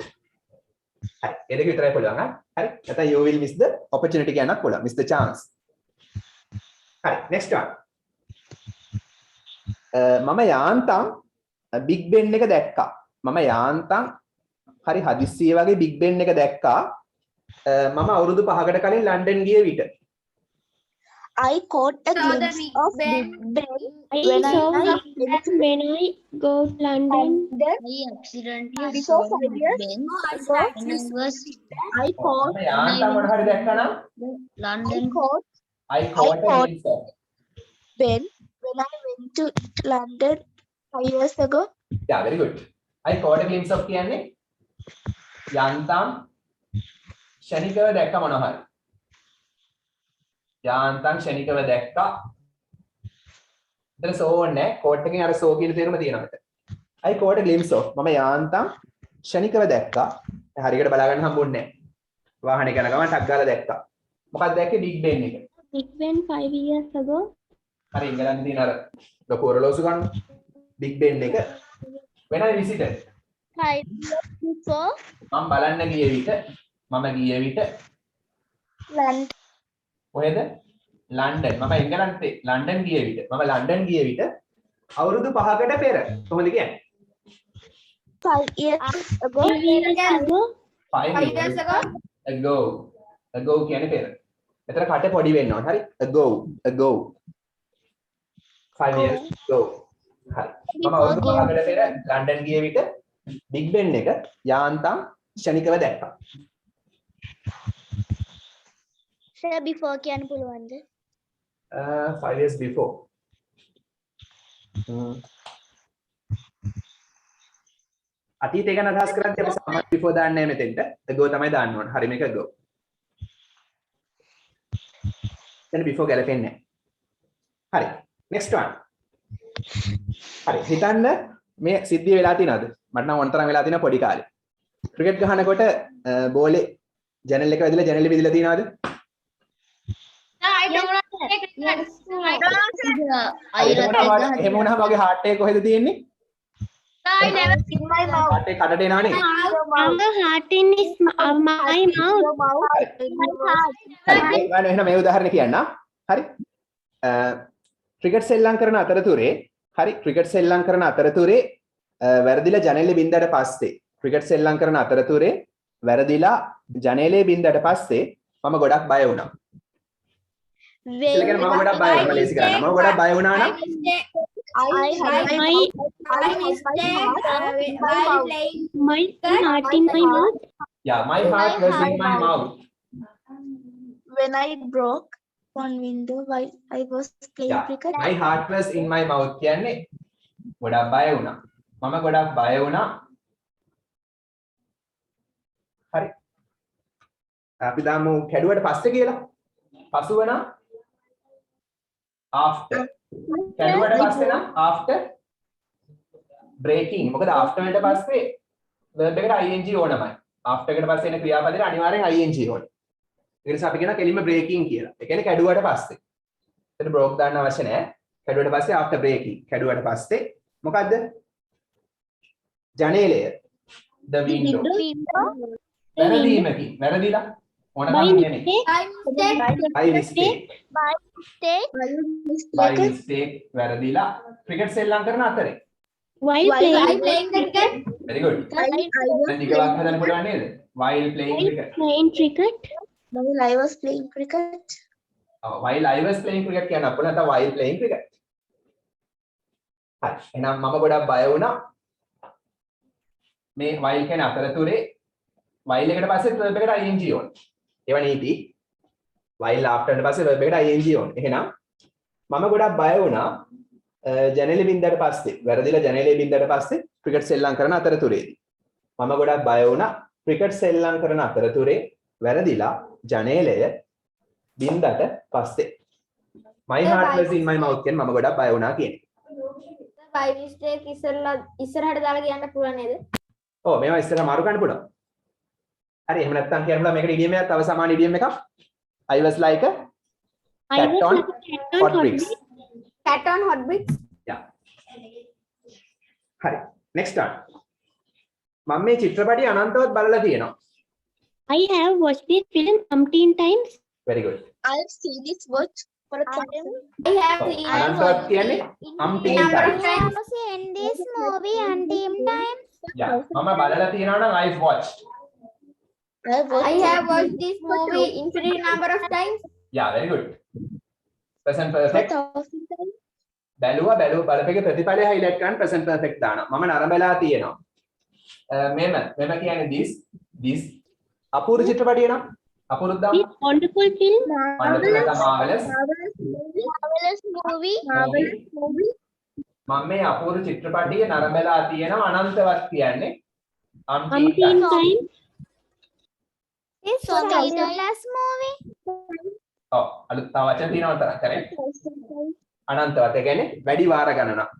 හරි. ඒ දෙක විතරයි පුළුවන් හා. හරි. නැත්නම් you will miss the opportunity කියන්නත් පුළුවන්. miss the chance. හරි. next one. මම යාන්තම් big ben එක දැක්කා. මම යාන්තම් හරි හදිස්සිය වගේ big ben එක දැක්කා. මම අවුරුදු 5කට කලින් ලන්ඩන් ගිය විට.
I caught a
So the
glimpse
Big
of
Ben
Big Ben
I
when
saw
I
when I go to London.
I accidentally
Before
saw
5 years,
Ben
I caught
when I was
I caught
මම යාන්තම් මොන හරි දැක්කා නම්
London.
I caught a
caught-
glimpse of.
Ben when I went to London 5 years ago.
Yeah, very good. I caught a glimpse of කියන්නේ යන්තම් ෂණිකව දැක්ක මොනවා හරි. යාන්තම් ෂණිකව දැක්කා. ඉතින් සෝ නැහැ. කෝට් එකෙන් අර සෝ කියන තේරුම තියෙනවා මෙතන. I caught a glimpse of. මම යාන්තම් ෂණිකව දැක්කා. හරියට බලා ගන්න හම්බුන්නේ නැහැ. වාහනේ යන ගමන් ටක් ගාලා දැක්කා. මොකක්ද දැක්කේ? Big Ben එක.
Big Ben 5 years ago.
හරි ඉංගලන්තේ තියෙන අර ලොකු ඔරලෝසු ගන්න. Big Ben එක. When I visited
5 years before
මම බලන්න ගිය විට මම ගිය විට
London.
කොහෙද ලන්ඩන් මම එංගලන්තේ ලන්ඩන් ගිය විට මම ලන්ඩන් ගිය විට අවුරුදු 5කට පෙර කොහොමද කියන්නේ
5 years ago.
5 years ago.
5
5 years ago.
ago කියන්නේ පෙර එතන කට පොඩි වෙන්න ඕන හරි ago 5 years ago හරි මම අවුරුදු 5කට පෙර ලන්ඩන් ගිය විට Big Ben එක යාන්තම් ෂණිකව දැක්කා
Sir, before කියන්න පුළුවන්ද?
5 years before අතීතය ගැන අදහස් කරද්දී අපි සාමාන්‍ය before දාන්නේ නැහැ මෙතෙන්ට ago තමයි දාන්න ඕන හරි මේක ago then before ගැලපෙන්නේ නැහැ හරි next one හරි හිතන්න මේ සිද්ධිය වෙලා තියෙනවද මට නම් වන්තරම් වෙලා තියෙනවා පොඩි කාලේ ක්‍රිකට් ගහනකොට බෝලේ ජනල් එක වැදිලා ජනල් විදිලා තියෙනවද
I don't know.
එහෙම වුණාම වගේ heart එක කොහෙද තියෙන්නේ
I never
In my mouth.
heart එක කඩට එනවනේ
Our heart in is my mouth.
Your mouth. My heart.
හරි එහෙනම් මේ උදාහරණ කියන්න හරි ක්‍රිකට් සෙල්ලම් කරන අතරතුරේ හරි ක්‍රිකට් සෙල්ලම් කරන අතරතුරේ වැරදිලා ජනේලේ බින්දට පස්සේ ක්‍රිකට් සෙල්ලම් කරන අතරතුරේ වැරදිලා ජනේලේ බින්දට පස්සේ මම ගොඩක් බය වුණා ඉතින් මම ගොඩක් බය වුණා මම ලේසි කරා මම ගොඩක් බය වුණා නම්
I had my
heart in my mouth.
yeah my heart was in my mouth
when I broke one window while I was playing
yeah
cricket.
my heart was in my mouth කියන්නේ ගොඩක් බය වුණා මම ගොඩක් බය වුණා හරි අපි දාමු කැඩුවට පස්සේ කියලා පසුව නම් after කැඩුවට පස්සේ නම් after breaking. මොකද after වලට පස්සේ verb එකට ing ඕනමයි. after එකට පස්සේ එන ක්‍රියාපදයට අනිවාර්යෙන් ing ඕනේ. ඒ නිසා අපි කියනවා කෙලින්ම breaking කියලා. ඒ කියන්නේ කැඩුවට පස්සේ. එතන broke දාන්න අවශ්‍ය නැහැ. කැඩුවට පස්සේ after breaking. කැඩුවට පස්සේ මොකද්ද? ජනේලය. The window. වැරදීමකින්. වැරදිලා. ඕනකම නෙමෙයි. by mistake. by mistake වැරදිලා. ක්‍රිකට් සෙල්ලම් කරන අතරේ.
While playing cricket.
Very good. දැන් නිකවක් හදන්න පුළුවන් නේද? While playing cricket.
Playing cricket.
While I was playing cricket.
While I was playing cricket කියන්න අපුණ නැත්නම් while playing cricket. හරි. එහෙනම් මම ගොඩක් බය වුණා. මේ while කියන අතරතුරේ while එකට පස්සේ verb එකට ing ඕන. ඒව නීති. while after ඊට පස්සේ verb එකට ing ඕන. එහෙනම් මම ගොඩක් බය වුණා ජනේලෙ බින්දට පස්සේ වැරදිලා ජනේලෙ බින්දට පස්සේ ක්‍රිකට් සෙල්ලම් කරන අතරතුරේදී මම ගොඩක් බය වුණා ක්‍රිකට් සෙල්ලම් කරන අතරතුරේ වැරදිලා ජනේලය බින්දට පස්සේ my heart was in my mouth කියන මම ගොඩක් බය වුණා කියන්නේ.
by mistake ඉස්සරහට දාලා කියන්න පුළුවන් නේද?
ඔව් මේවා ඉස්සරහ මාරු කරන්න පුළුවන්. හරි එහෙම නැත්නම් කියන්න පුළුවන් මේකට ඉඩියම් එකක් තව සමාන ඉඩියම් එකක්. I was like a cat on hot bricks.
Cat on hot bricks.
Yeah. හරි. next one. මම මේ චිත්‍රපටය අනන්තවත් බලලා තියෙනවා.
I have watched this film umpteen times.
Very good.
I've seen this watch for a time.
I have
ඔව්,
seen
අනන්තවත් කියන්නේ umpteen times.
I have seen this movie umpteen times.
Yeah. මම බලලා තියෙනවා නම් I've watched.
I have watched this movie infinite number of times.
Yeah, very good. Present perfect. බැලුවා බලපෑගේ ප්‍රතිඵලය highlight කරන්න present perfect දානවා. මම නරඹලා තියෙනවා. මෙම කියන්නේ this අපූර්ව චිත්‍රපටිය නම් අපූර්ව දාන්න.
This wonderful film.
wonderful එක marvelous.
Marvelous movie.
මම මේ අපූර්ව චිත්‍රපටිය නරඹලා තියෙනවා අනන්තවත් කියන්නේ
Umpteen times.
This fabulous movie.
ඔව් අලුත් තව වචන තියෙනවා තරම් කරේ. අනන්තවත් ඒ කියන්නේ වැඩි වාර ගණනක්.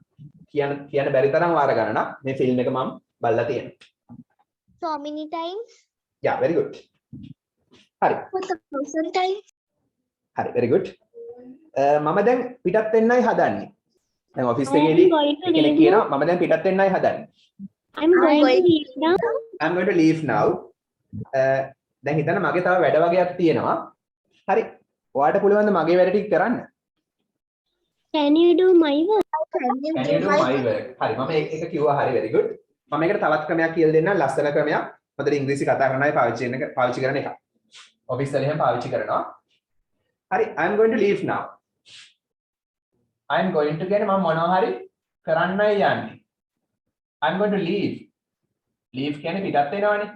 කියන බැරි තරම් වාර ගණනක් මේ ෆිල්ම් එක මම බලලා තියෙනවා.
So many times.
Yeah, very good. හරි.
1000 times.
හරි, very good. මම දැන් පිටත් වෙන්නයි හදන්නේ. දැන් ඔෆිස්
I am
එකේදී
going to
කෙනෙක්
leave
කියනවා මම දැන් පිටත් වෙන්නයි හදන්නේ.
I'm going to leave now.
I'm going to leave now. දැන් හිතන්න මගේ තව වැඩ වගේක් තියෙනවා. හරි. ඔයාලට පුළුවන් ද මගේ වැඩ ටික කරන්න?
Can you do my work?
Can you do my work? හරි. මම ඒක කිව්වා හරි, very good. මම මේකට තවත් ක්‍රමයක් කියලා දෙන්නම්, ලස්සන ක්‍රමයක්. මොකද ඉංග්‍රීසි කතා කරන අය පාවිච්චි කරන එක. ඔෆිස් වල එහෙම පාවිච්චි කරනවා. හරි. I'm going to leave now. I'm going to කියන්නේ මම මොනවා හරි කරන්නයි යන්නේ. I'm going to leave. Leave කියන්නේ පිටත් වෙනවනේ.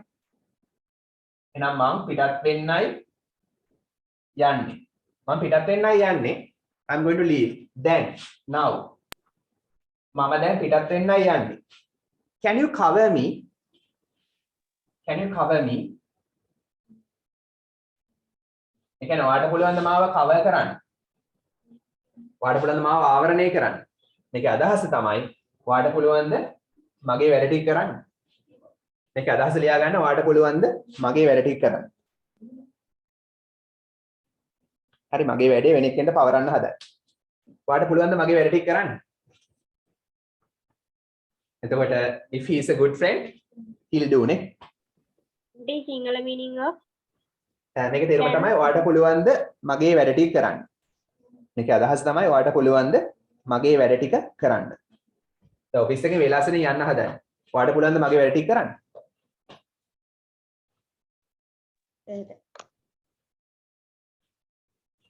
එහෙනම් මම පිටත් වෙන්නයි යන්නේ. මම පිටත් වෙන්නයි යන්නේ. I'm going to leave. Then, now. මම දැන් පිටත් වෙන්නයි යන්නේ. Can you cover me? Can you cover me? ඒ කියන්නේ ඔයාලට පුළුවන් ද මාව cover කරන්න? ඔයාලට පුළුවන් ද මාව ආවරණය කරන්න? මේකේ අදහස තමයි ඔයාලට පුළුවන් ද මගේ වැඩ ටික කරන්න? මේකේ අදහස ලියා ගන්න ඔයාලට පුළුවන් ද මගේ වැඩ ටික කරන්න? හරි මගේ වැඩේ වෙන එක්කෙන්ට පවරන්න හදන්න. ඔයාලට පුළුවන් ද මගේ වැඩ ටික කරන්න? එතකොට if he is a good friend he'll do නේ.
The singular meaning of
මේක තේරුම තමයි ඔයාලට පුළුවන් ද මගේ වැඩ ටික කරන්න. මේකේ අදහස තමයි ඔයාලට පුළුවන් ද මගේ වැඩ ටික කරන්න. දැන් ඔෆිස් එකේ වෙලාසනේ යන්න හදන්නේ. ඔයාලට පුළුවන් ද මගේ වැඩ ටික කරන්න?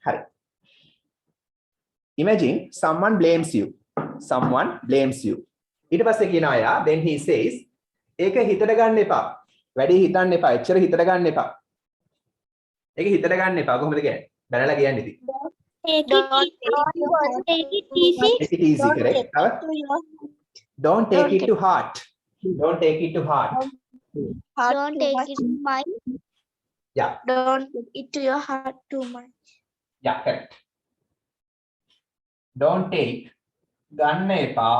හරි. Imagine someone blames you. Someone blames you. ඊට පස්සේ කියනවා යා then he says ඒක හිතට ගන්න එපා. වැඩි හිතන්න එපා. එච්චර හිතට ගන්න එපා. ඒක හිතට ගන්න එපා. කොහොමද කියන්නේ? බැලලා කියන්නේ ඉතින්.
take it easy.
Take it easy, correct? Don't take it to heart. Don't take it to heart.
Don't take it to mind.
Yeah.
Don't take it to your heart too much.
Yeah, correct. don't take ගන්න එපා.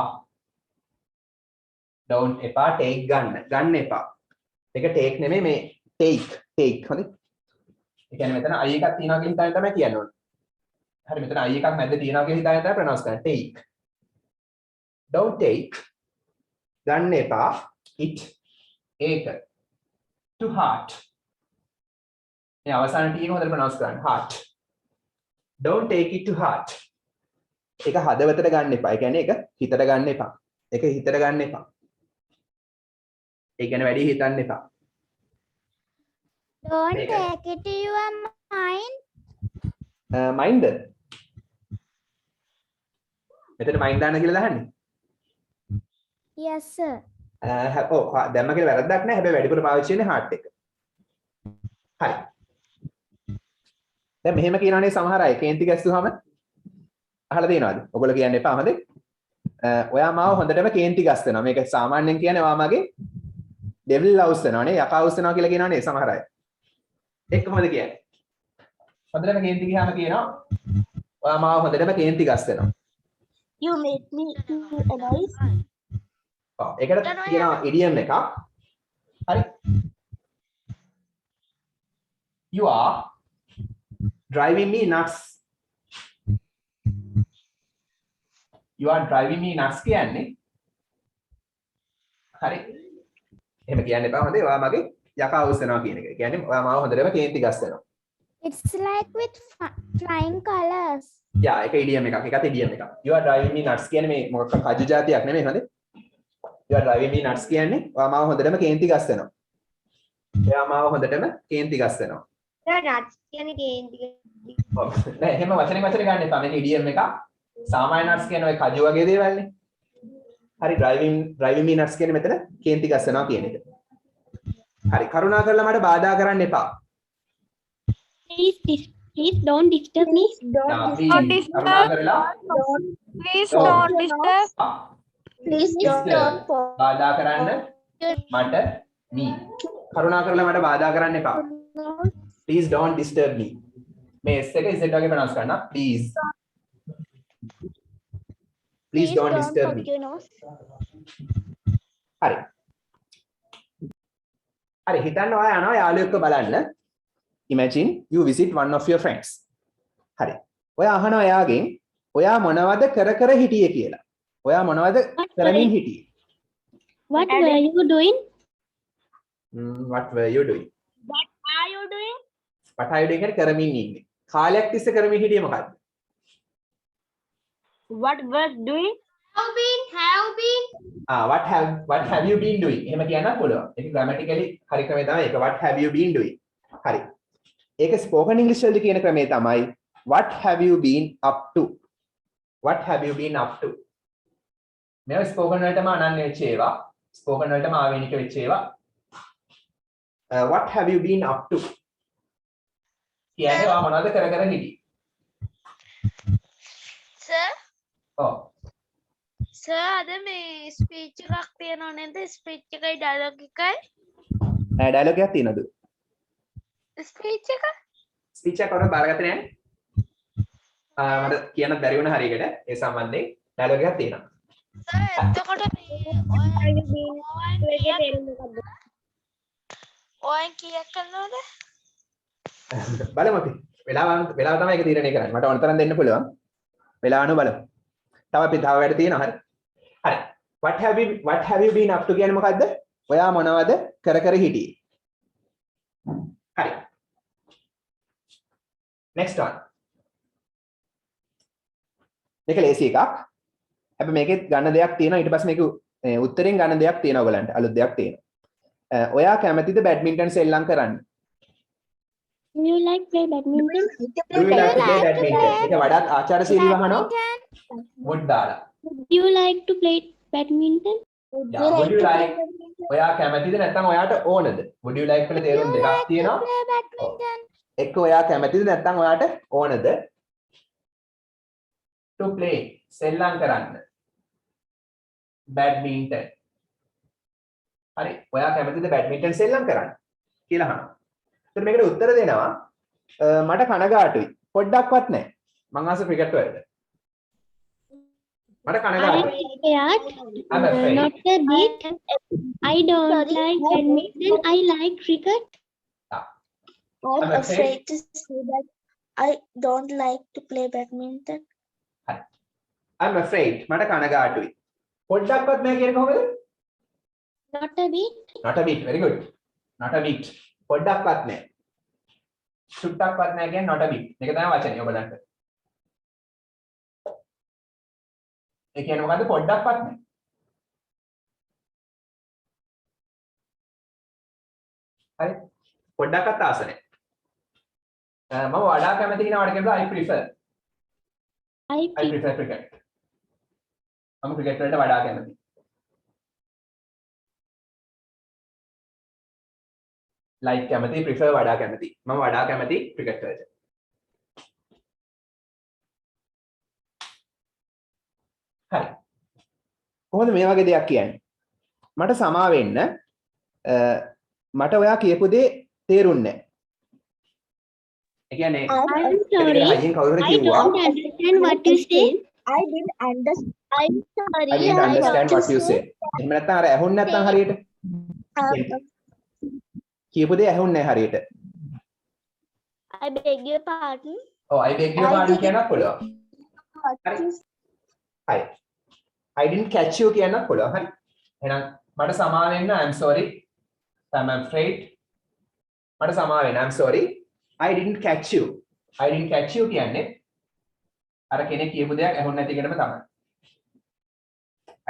don't එපා take ගන්න එපා. ඒක take නෙමෙයි මේ take හරි. ඒ කියන්නේ මෙතන I එකක් තියනවා කියලා හිතාගෙන තමයි කියන්න ඕනේ. හරි මෙතන I එකක් මැද්ද තියනවා කියලා හිතාගෙන තමයි ප්‍රොනවුන්ස් කරන්නේ. take. don't take ගන්න එපා it ඒක to heart. මේ අවසාන T එක හොඳට ප්‍රොනවුන්ස් කරන්න. heart. don't take it to heart. ඒක හදවතට ගන්න එපා. ඒ කියන්නේ ඒක හිතට ගන්න එපා. ඒක හිතට ගන්න එපා. ඒ කියන්නේ වැඩි හිතන්න එපා.
Don't
Make
take it to your mind.
mind මෙතන mind දාන්න කියලා දහන්නේ.
Yes, sir.
ඔව් දැම්ම කියලා වැරද්දක් නැහැ. හැබැයි වැඩිපුර පාවිච්චි වෙන්නේ heart එක. හරි. දැන් මෙහෙම කියනවනේ සමහර අය කේන්ති ගැස්සුවාම අහලා තියෙනවද? ඔයගොල්ලෝ කියන්න එපා හොඳේ. ඔයා මාව හොඳටම කේන්ති ගස්සනවා. මේක සාමාන්‍යයෙන් කියන්නේ ඔයා මගේ ඩෙවිල් ලව්ස් වෙනවනේ. යකා උස්සනවා කියලා කියනවනේ සමහර අය. ඒක කොහොමද කියන්නේ? හොඳටම කේන්ති ගියාම කියනවා ඔයා මාව හොඳටම කේන්ති ගස්සනවා.
You make me feel alive.
ඔව් ඒකට කියනවා ඉඩියම් එකක්. හරි. You are driving me nuts. You are driving me nuts කියන්නේ හරි. එහෙම කියන්න එපා හොඳේ. ඔයා මගේ යකා උස්සනවා කියන එක. ඒ කියන්නේ ඔයා මාව හොඳටම කේන්ති ගස්සනවා.
It's like with flying colors.
යා ඒක ඉඩියම් එකක්. ඒකත් ඉඩියම් එකක්. You are driving me nuts කියන්නේ මේ මොකක් කජු જાතියක් නෙමෙයි හොඳේ. You are driving me nuts කියන්නේ ඔයා මාව හොඳටම කේන්ති ගස්සනවා. ඔයා මාව හොඳටම කේන්ති ගස්සනවා.
nuts කියන්නේ කේන්ති.
නෑ එහෙම වචනේ ගන්න එපා. මේක ඉඩියම් එකක්. සාමාන්‍ය nuts කියන්නේ ඔය කජු වගේ දේවල්නේ. හරි driving me nuts කියන්නේ මෙතන කේන්ති ගස්සනවා කියන එක. හරි කරුණාකරලා මට බාධා කරන්න එපා.
Please don't disturb me.
කරුණාකරලා
Please don't disturb.
Please don't
බාධා කරන්න මට me. කරුණාකරලා මට බාධා කරන්න එපා. Please don't disturb me. මේ S එක Z වගේ ප්‍රොනවුන්ස් කරන්න. Please. Please don't disturb me. හරි. හරි හිතන්න ඔයා යනවා යාළුවෙක්ව බලන්න. Imagine you visit one of your friends. හරි. ඔයා අහනවා එයාගෙන් ඔයා මොනවද කර හිටියේ කියලා. ඔයා මොනවද කරමින් හිටියේ?
What were you doing?
What were you doing?
What are you doing?
What are you doing කියන්නේ කරමින් ඉන්නේ. කාලයක් තිස්සේ කරමින් හිටියේ මොකද්ද?
What was doing?
Have been.
What have you been doing? එහෙම කියන්න පුළුවන්. ඒක grammatically හරි ක්‍රමය තමයි ඒක. What have you been doing? හරි. ඒක spoken English වලදී කියන ක්‍රමය තමයි what have you been up to? What have you been up to? මේව spoken වලටම අනන්‍ය වෙච්ච ඒවා. spoken වලටම ආවේනික වෙච්ච ඒවා. What have you been up to? කියන්නේ ඔයා මොනවද කර හිටියේ?
Sir,
ඔව්.
sir අද මේ speech එකක් තියෙනව නේද? speech එකයි dialogue එකයි.
ඩයලොග් එකක් තියෙනවද?
speech එක?
ස්පීච් එක කරලා බාරගත්තේ නැහැ. මට කියන්න බැරි වුණා හරියකට ඒ සම්බන්ධයෙන් ඩයලොග් එකක් තියෙනවා.
sir එතකොට ඔයන් කීයක් කරනවද?
බලමු අපි. වෙලාව තමයි ඒක තීරණය කරන්නේ. මට ඕන තරම් දෙන්න පුළුවන්. වෙලාව අනුව බලමු. තව වැඩ තියෙනවා හරි. හරි. What have you been up to කියන්නේ මොකද්ද? ඔයා මොනවද කර හිටියේ? හරි. next one. මේක ලේසි එකක්. හැබැයි මේකෙත් ගන්න දෙයක් තියෙනවා. ඊට පස්සේ මේක උත්තරෙන් ගන්න දෙයක් තියෙනවා ඔයගලන්ට. අලුත් දෙයක් තියෙනවා. ඔයා කැමතිද බැඩ්මින්ටන් සෙල්ලම් කරන්න?
Do you like play badminton?
Do you like to play badminton? ඒක වඩාත් ආචාරශීලීව අහනවා. would දාලා.
Would you like to play badminton?
Yeah, would you like ඔයා කැමතිද නැත්නම් ඔයාට ඕනද? would you like කියලා තේරුම් දෙකක් තියෙනවා.
Play badminton.
එක්ක ඔයා කැමතිද නැත්නම් ඔයාට ඕනද to play සෙල්ලම් කරන්න badminton. හරි ඔයා කැමතිද badminton සෙල්ලම් කරන්න කියලා අහනවා. එතකොට මේකට උත්තර දෙනවා මට කනගාටුයි පොඩ්ඩක්වත් නැහැ. මං ආස ක්‍රිකට් වලට. මට කනගාටුයි. I'm afraid.
Not a bit. I don't like badminton. I like cricket.
I'm
I'm
afraid.
afraid to say that I don't like to play badminton.
I'm afraid. මට කනගාටුයි. පොඩ්ඩක්වත් නෑ කියන්නේ කොහොමද?
Not a bit.
Not a bit. Very good. Not a bit. පොඩ්ඩක්වත් නෑ. සුට්ටක්වත් නෑ කියන්නේ not a bit. මේක තමයි වචනේ ඔයගලන්ට. ඒ කියන්නේ මොකද්ද පොඩ්ඩක්වත් නෑ. හරි. පොඩ්ඩක්වත් ආස නෑ. මම වඩා කැමති කෙනාට කියනවා I prefer.
I
I prefer cricket. මම ක්‍රිකට් වලට වඩා කැමතියි. like කැමති prefer වඩා කැමති. මම වඩා කැමති ක්‍රිකට් වලට. හරි. කොහොමද මේ වගේ දෙයක් කියන්නේ? මට සමා වෙන්න මට ඔයා කියපු දේ තේරුන්නේ නැහැ. ඒ කියන්නේ
I'm sorry.
අයියෙන් කවුරු හරි
I
කිව්වා
don't understand what you say. I didn't understand. I'm sorry.
I didn't understand what you said. එහෙම නැත්නම් අර ඇහුන්නේ නැත්නම් හරියට කියපු දේ ඇහුන්නේ නැහැ හරියට.
I beg your pardon.
ඔව් I beg your pardon කියන්නත් පුළුවන්. හරි. හරි. I didn't catch you කියන්නත් පුළුවන්. හරි. එහෙනම් මට සමා වෙන්න I'm sorry. I'm afraid. මට සමා වෙන්න I'm sorry. I didn't catch you. I didn't catch you කියන්නේ අර කෙනෙක් කියපු දෙයක් ඇහුන්නේ නැති එකටම තමයි.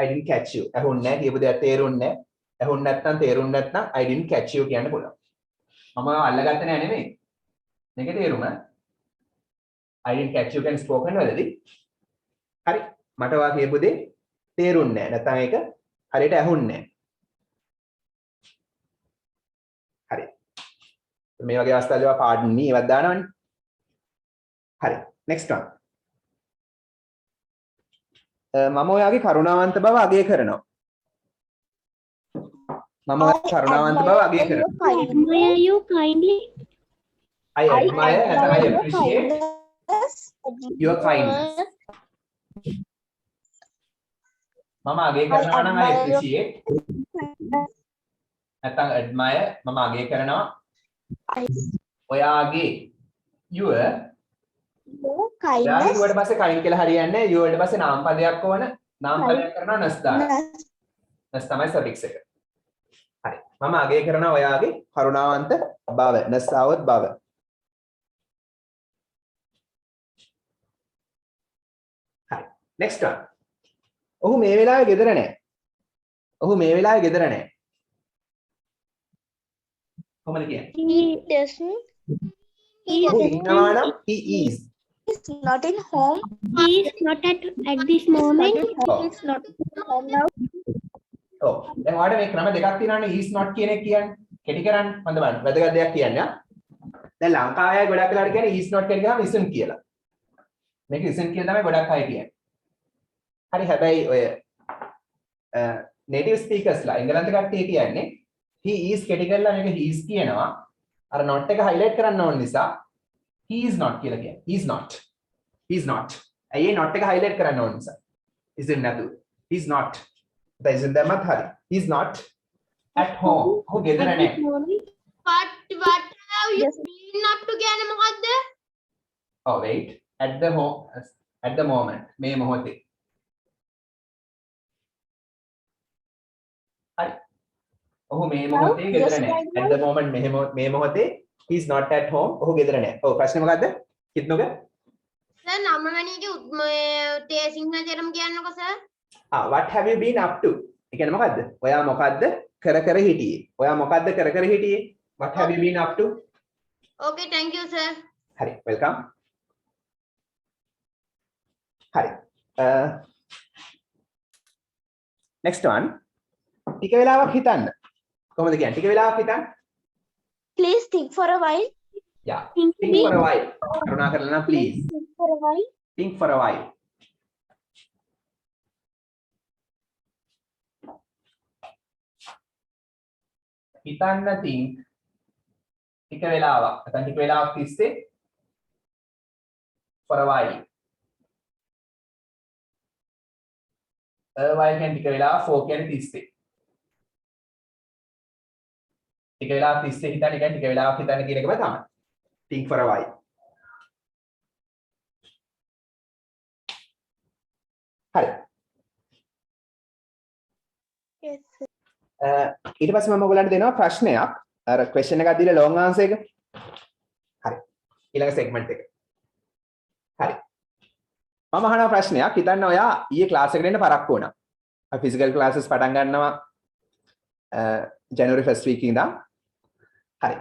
I didn't catch you. ඇහුන්නේ නැහැ කියපු දෙයක් තේරුන්නේ නැහැ. ඇහුන්නේ නැත්නම් තේරුන්නේ නැත්නම් I didn't catch you කියන්න පුළුවන්. මම අල්ලගත්තේ නෑ නෙමෙයි. මේකේ තේරුම I didn't catch you කියන්නේ ස්පෝකන් වලදී. හරි. මට ඔයා කියපු දේ තේරුන්නේ නැහැ. නැත්නම් ඒක හරියට ඇහුන්නේ නැහැ. හරි. මේ වගේ අවස්ථාවල ඔයා pardon me එකක් දානවනේ. හරි. next one. මම ඔයාගේ කරුණාවන්ත බව අගය කරනවා. මම ඔයාගේ කරුණාවන්ත බව අගය කරනවා.
Admire you kindly.
I admire and I appreciate your kindness. මම අගය කරනවා නම් I appreciate. නැත්නම් admire මම අගය කරනවා. ඔයාගේ your
Kindness.
ඊට පස්සේ kind කියලා හරියන්නේ නැහැ. your ඊට පස්සේ නාම පදයක් ඕන. නාම පදයක් කරනවා නැස් දානවා. නැස් තමයි suffix එක. හරි. මම අගය කරනවා ඔයාගේ කරුණාවන්ත බව. නැස් આવොත් බව. හරි. next one. ඔහු මේ වෙලාවේ ගෙදර නැහැ. ඔහු මේ වෙලාවේ ගෙදර නැහැ. කොහොමද කියන්නේ?
He doesn't.
ඔහු ඉන්නවා නම් he is.
He's not in home. He is not at this moment.
Oh.
He is not in home now.
ඔව්. දැන් ඔයාලට මේ ක්‍රම දෙකක් තියෙනවානේ is not කියන එක කියන්නේ. කෙටි කරන්න. හොඳ බලන්න. වැදගත් දෙයක් කියන්නේ. දැන් ලංකාවේ අය ගොඩක් වෙලාවට කියන්නේ is not කියන ගාම isn't කියලා. මේක isn't කියලා තමයි ගොඩක් අය කියන්නේ. හරි හැබැයි ඔය native speakers ලා එංගලන්ත කට්ටිය කියන්නේ he is කෙටි කරලා මේක he is කියනවා. අර not එක highlight කරන්න ඕන නිසා he is not කියලා කියන්නේ. he is not. he is not. ඇයි not එක highlight කරන්න ඕන නිසා. isn't නැතු. he is not. isn't දැම්මත් හරි. he is not at home. ඔහු ගෙදර නැහැ.
What have you been up to කියන්නේ මොකද්ද?
Oh wait. At the home at the moment. මේ මොහොතේ. හරි. ඔහු මේ මොහොතේ ගෙදර නැහැ. At the moment මේ මොහොතේ he is not at home. ඔහු ගෙදර නැහැ. ඔව් ප්‍රශ්නේ මොකද්ද? කිත්නෝක?
සර් නම වැනිගේ තේ සිංහල තේරුම කියන්නකෝ sir.
What have you been up to? ඒ කියන්නේ මොකද්ද? ඔයා මොකද්ද කර හිටියේ? ඔයා මොකද්ද කර හිටියේ? What have you been up to?
Okay, thank you sir.
හරි. welcome. හරි. next one. ටික වෙලාවක් හිතන්න. කොහොමද කියන්නේ? ටික වෙලාවක් හිතන්න.
Please think for a while.
Yeah. Think for a while. කරුණා කරලා නම් please.
Think for a while.
Think for a while. හිතන්න think ටික වෙලාවක්. නැත්නම් ටික වෙලාවක් තිස්සේ for a while. while කියන්නේ ටික වෙලාවක්, for කියන්නේ 30. ටික වෙලාවක් 30 හිතන්න කියන්නේ ටික වෙලාවක් හිතන්න කියන එකම තමයි. think for a while. හරි.
Yes, sir.
ඊට පස්සේ මම ඔයගලන්ට දෙනවා ප්‍රශ්නයක්. අර question එකක් දීලා long answer එක. හරි. ඊළඟ segment එක. හරි. මම අහන ප්‍රශ්නයක් හිතන්න ඔයා ඊයේ ක්ලාස් එකට එන්න පරක්කු වුණා. අපි physical classes පටන් ගන්නවා January 1st week ඉඳන්. හරි.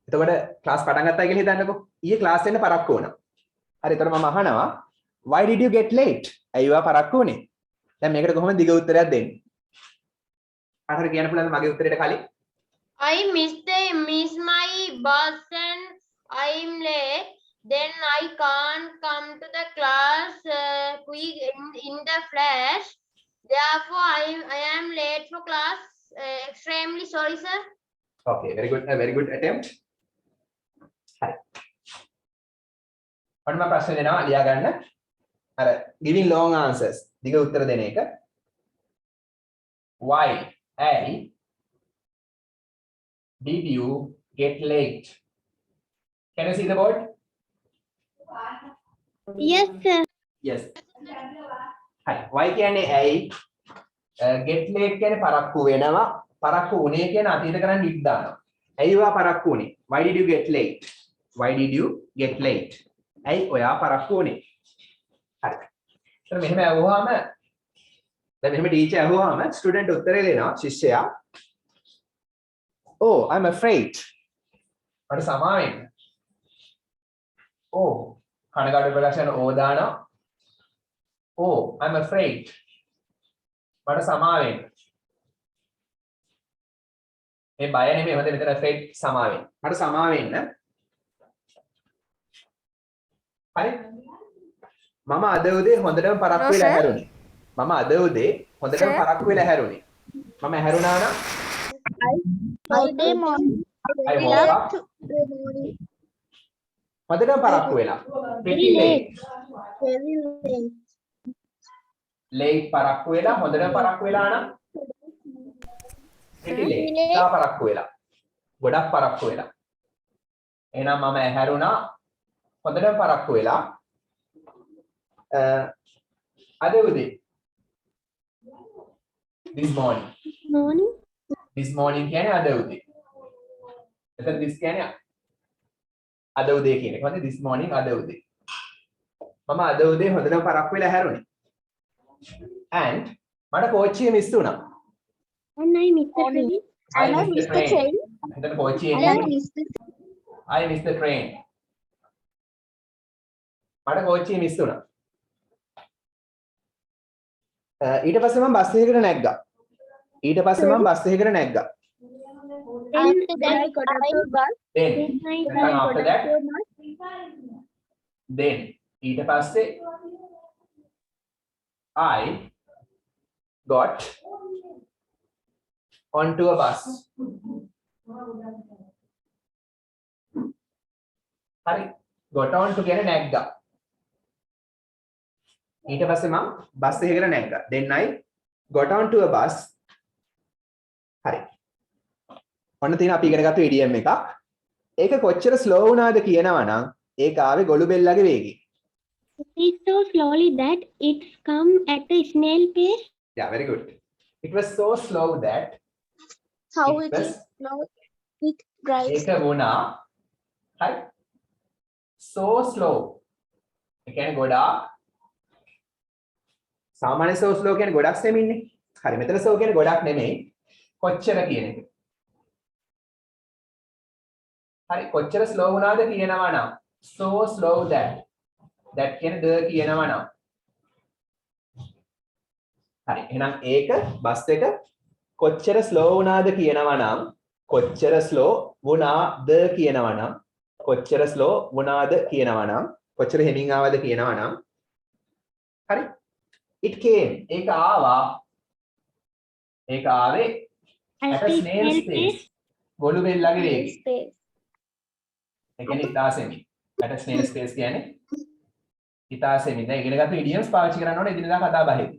එතකොට ක්ලාස් පටන් ගත්තා කියලා හිතන්නකෝ. ඊයේ ක්ලාස් එන්න පරක්කු වුණා. හරි. එතකොට මම අහනවා why did you get late? ඇයි ඔයා පරක්කු වුනේ? දැන් මේකට කොහොමද දිග උත්තරයක් දෙන්නේ? අහතර කියන්න පුළුවන්ද මගේ උත්තරේට කලින්?
I miss my bus and I'm late. Then I can't come to the class quick in the flash. Therefore, I am late for class. Extremely sorry, sir.
Okay, very good attempt. හරි. ඔන්න මම ප්‍රශ්න දෙනවා ලියා ගන්න. අර giving long answers. දිග උත්තර දෙන එක. Why did you get late? Can you see the board?
Yes, sir.
Yes. Hi. Why කියන්නේ ඇයි? Get late කියන්නේ පරක්කු වෙනවා. පරක්කු උනේ කියන අතීත කරන් ඉක් දානවා. ඇයි ඔයා පරක්කු උනේ? Why did you get late? Why did you get late? ඇයි ඔයා පරක්කු උනේ? හරි. එතන මෙහෙම අහුවාම දැන් මෙහෙම ටීචර් අහුවාම ස්ටුඩන්ට් උත්තරේ දෙනවා ශිෂ්‍යයා. Oh, I'm afraid. මට සමා වෙන්න. Oh, කනගාටු ප්‍රකාශන ඕ දානවා. Oh, I'm afraid. මට සමා වෙන්න. මේ බය නෙමෙයි මට මෙතන afraid සමා වෙන්න. මට සමා වෙන්න. හරි. මම අද උදේ හොඳටම පරක්කු වෙලා හැරුණේ. මම අද උදේ හොඳටම පරක්කු වෙලා හැරුණේ. මම හැරුණා නම්
Today morning.
I woke up. හොඳටම පරක්කු වෙලා. Pretty late.
Very late.
Late පරක්කු වෙලා හොඳටම පරක්කු වෙලා නම් pretty late. තා පරක්කු වෙලා. ගොඩක් පරක්කු වෙලා. එහෙනම් මම හැරුණා හොඳටම පරක්කු වෙලා. අද උදේ. This morning. This morning කියන්නේ අද උදේ. එතන this කියන්නේ අද උදේ කියන එක. හරිද? This morning අද උදේ. මම අද උදේ හොඳටම පරක්කු වෙලා හැරුණේ. And මට කෝච්චිය මිස් වුණා.
And I missed the train.
I missed the train. එතන කෝච්චිය I missed the train. මට කෝච්චිය මිස් වුණා. ඊට පස්සේ මම බස් එකකට නැග්ගා. ඊට පස්සේ මම බස් එකකට නැග්ගා.
Then I got off the bus.
Then after that then ඊට පස්සේ I got onto a bus. හරි. got on to කියන්නේ නැග්ගා. ඊට පස්සේ මම බස් එකකට නැග්ගා. Then I got on to a bus. හරි. ඔන්න තියෙන අපි ඉගෙන ගත්ත idiom එකක්. ඒක කොච්චර slow වුණාද කියනවා නම් ඒක ආවේ ගොළු බෙල්ලගේ වේගෙන්.
It's so slowly that it's come at a snail pace.
Yeah, very good. It was so slow that
How
it
it
was
is now it drives.
ඒක වුණා. හරි. So slow. ඒ කියන්නේ ගොඩාක් සාමාන්‍ය so slow කියන්නේ ගොඩක් සෙමින්නේ. හරි. මෙතන so කියන්නේ ගොඩක් නෙමෙයි. කොච්චර කියන එක. හරි. කොච්චර slow වුණාද කියනවා නම් so slow that කියන්නේ the කියනවා නම් හරි. එහෙනම් ඒක බස් එක කොච්චර slow වුණාද කියනවා නම් කොච්චර slow වුණාද කියනවා නම් කොච්චර slow වුණාද කියනවා නම් කොච්චර හෙමින් ආවද කියනවා නම් හරි. it came ඒක ආවේ at a snail's pace ගොළු බෙල්ලගේ වේගයෙන්.
Space.
ඒ කියන්නේ ඉතාසෙමි. at a snail's pace කියන්නේ ඉතාසෙමි. දැන් ඉගෙන ගත්ත idioms පාවිච්චි කරන්න ඕනේ එදිනෙදා කතා බහේදී.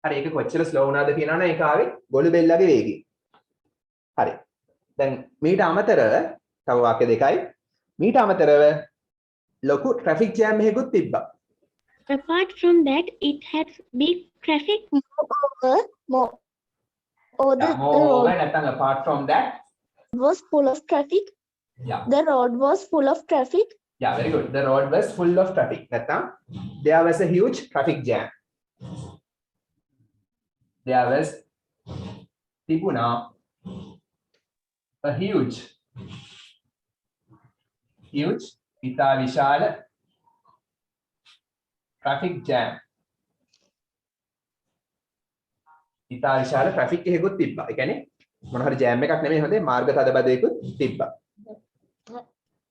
හරි ඒක කොච්චර ස්ලෝ වුණාද කියනවනේ ඒක ආවේ ගොළු බෙල්ලගේ වේගය. හරි. දැන් මීට අමතරව තව වාක්‍ය දෙකයි. මීට අමතරව ලොකු ට්‍රැෆික් ජෑම් එකකුත් තිබ්බා.
Apart from that, it had big traffic.
Moreover, නැත්නම් apart from that,
Was full of traffic.
yeah.
The road was full of traffic.
Yeah, very good. The road was full of traffic. නැත්නම් there was a huge traffic jam. There was තිබුණා a huge ඉතා විශාල traffic jam. ඉතා විශාල traffic එකකුත් තිබ්බා. ඒ කියන්නේ මොන හරි jam එකක් නෙමෙයි හොඳේ මාර්ග තදබදයකුත් තිබ්බා.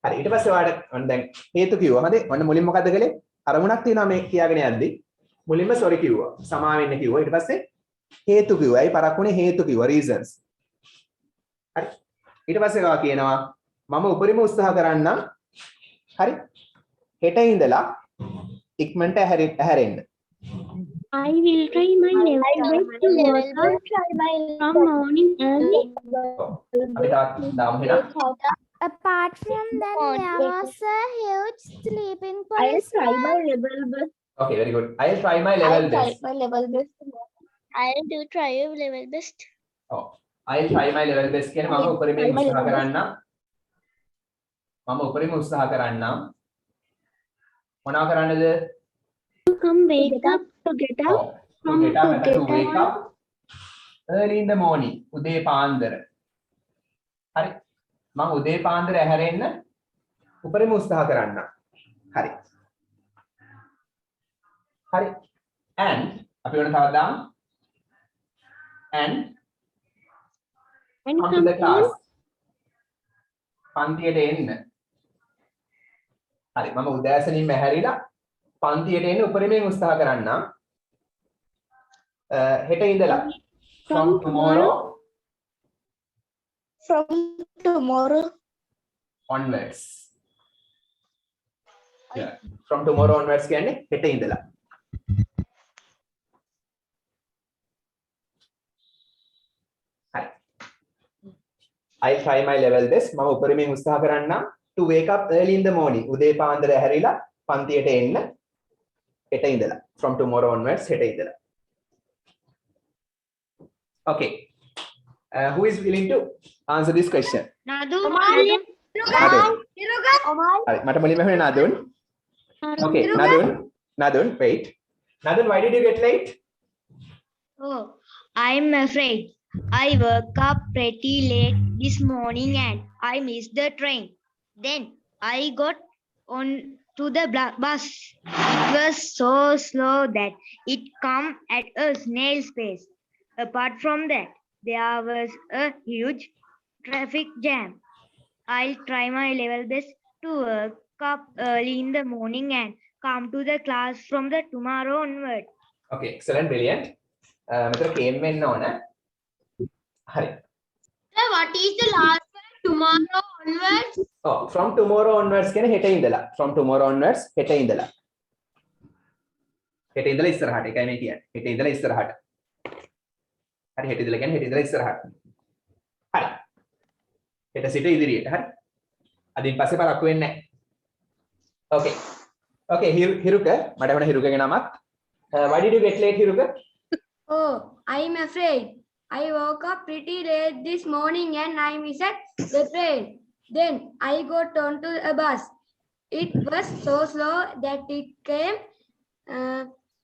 හරි ඊට පස්සේ ඔයාලට ඔන්න දැන් හේතු කිව්වා. හොඳේ ඔන්න මුලින් මොකද කළේ? අරමුණක් තියෙනවා මේ කියාගෙන යද්දි. මුලින්ම sorry කිව්වා. සමා වෙන්න කිව්වා. ඊට පස්සේ හේතු කිව්වා. ඒ පරක්කුනේ හේතු කිව්වා reasons. හරි. ඊට පස්සේ ඔයා කියනවා මම උපරිම උත්සාහ කරන්නම්. හරි. හෙට ඉඳලා ඉක්මනට ඇහැරෙන්න.
I will try my level best to work out from morning early.
අපි තාත් දාමු එහෙනම්.
Apart from that, there was a huge sleeping
I'll
police
try my level best.
Okay, very good. I'll try my level
I'll try
best.
my level best.
I'll do try your level best.
Oh, I'll try my level best කියන්නේ මම උපරිම උත්සාහ කරන්නම්. මම උපරිම උත්සාහ කරන්නම්. මොනවා කරන්නද?
To come wake up, to get up.
To get up, to wake up early in the morning. උදේ පාන්දර. හරි. මම උදේ පාන්දර ඇහැරෙන්න උපරිම උත්සාහ කරන්නම්. හරි. හරි. And අපි වෙන තවත් දාමු. And come to the class. පන්තියට එන්න. හරි මම උදෑසනින්ම ඇහැරිලා පන්තියට එන්න උපරිමයෙන් උත්සාහ කරන්නම්. හෙට ඉඳලා from tomorrow onwards. Yeah. From tomorrow onwards කියන්නේ හෙට ඉඳලා. හරි. I try my level best. මම උපරිමයෙන් උත්සාහ කරන්නම් to wake up early in the morning. උදේ පාන්දර ඇහැරිලා පන්තියට එන්න හෙට ඉඳලා. From tomorrow onwards හෙට ඉඳලා. Okay. Who is willing to answer this question?
Nadun.
Nadun. හරි මට මුලින්ම හුනේ Nadun. Okay, Nadun, wait. Nadun, why did you get late?
Oh, I'm afraid. I woke up pretty late this morning and I missed the train. Then I got on to the bus. It was so slow that it come at a snail's pace. Apart from that, there was a huge traffic jam. I'll try my level best to wake up early in the morning and come to the class from the tomorrow onward.
Okay, excellent, brilliant. මෙතන came වෙන්න ඕන. හරි.
Sir, what is the last word? Tomorrow onwards?
Oh, from tomorrow onwards කියන්නේ හෙට ඉඳලා. From tomorrow onwards හෙට ඉඳලා. හෙට ඉඳලා ඉස්සරහට. ඒකයි මේ කියන්නේ. හෙට ඉඳලා ඉස්සරහට. හරි හෙට ඉඳලා කියන්නේ හෙට ඉඳලා ඉස්සරහට. හරි. හෙට සිට ඉදිරියට. හරි. අදින් පස්සේ පරක්කු වෙන්නේ නැහැ. Okay. Okay, Hiruka. මට වුණ හිරුකගේ නමක්. Why did you get late, Hiruka?
Oh, I'm afraid. I woke up pretty late this morning and I missed the train. Then I got onto a bus. It was so slow that it came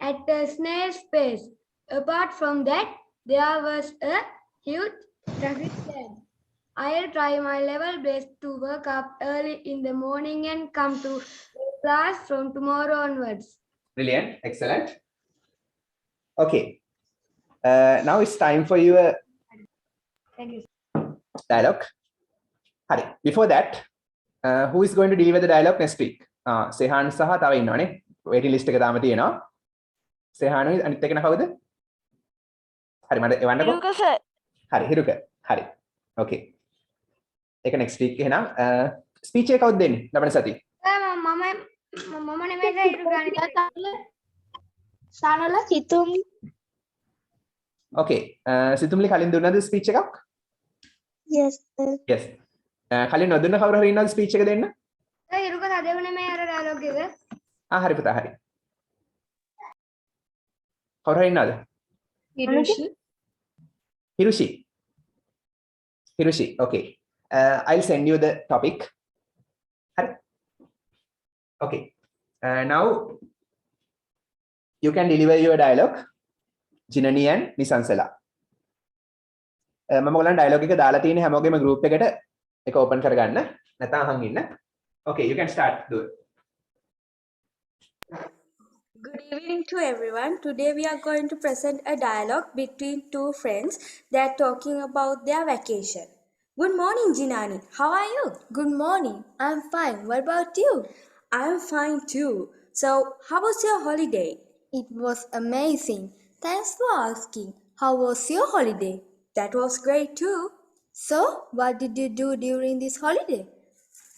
at a snail's pace. Apart from that, there was a huge traffic jam. I'll try my level best to wake up early in the morning and come to class from tomorrow onwards.
Brilliant, excellent. Okay. Now it's time for your dialogue. Hari. Before that, who is going to deliver the dialogue next week? Sehan සහ තව ඉන්නවනේ. waiting list එක තාම තියෙනවා. Sehan අනිත් එක කවුද? හරි මට එවන්නකෝ. හිරුක සර්. හරි හිරුක. හරි. Okay. ඒක next week එහෙනම් speech එක කවුද දෙන්නේ? ලබන සතියේ.
මම නෙමෙයි හිරුක අනිත් සානල සිතුම්
Okay. සිතුම්ලි කලින් දුන්නද ස්පීච් එකක්?
Yes, sir.
Yes. කලින් නොදුන්න කවුරු හරි ඉන්නවද ස්පීච් එක දෙන්න?
සර් ඉරුක හදවනේ මේ අර ඩයලොග් එක.
හරි පුතා හරි. කවුරු හරි ඉන්නවද? Hirushi. Okay. I'll send you the topic. Hurry. Okay. Now you can deliver your dialogue. Jinani and Nisansala. මම ඔයගලන්ට dialogue එක දාලා තියෙන හැමෝගෙම group එකට ඒක open කරගන්න. නැත්නම් අහන් ඉන්න. Okay, you can start. Do it.
Good evening to everyone. Today we are going to present a dialogue between two friends that are talking about their vacation. Good morning, Jinani. How are you? Good morning. I'm fine. What about you? I'm fine too. So, how was your holiday? It was amazing. Thanks for asking. How was your holiday? That was great too. So, what did you do during this holiday?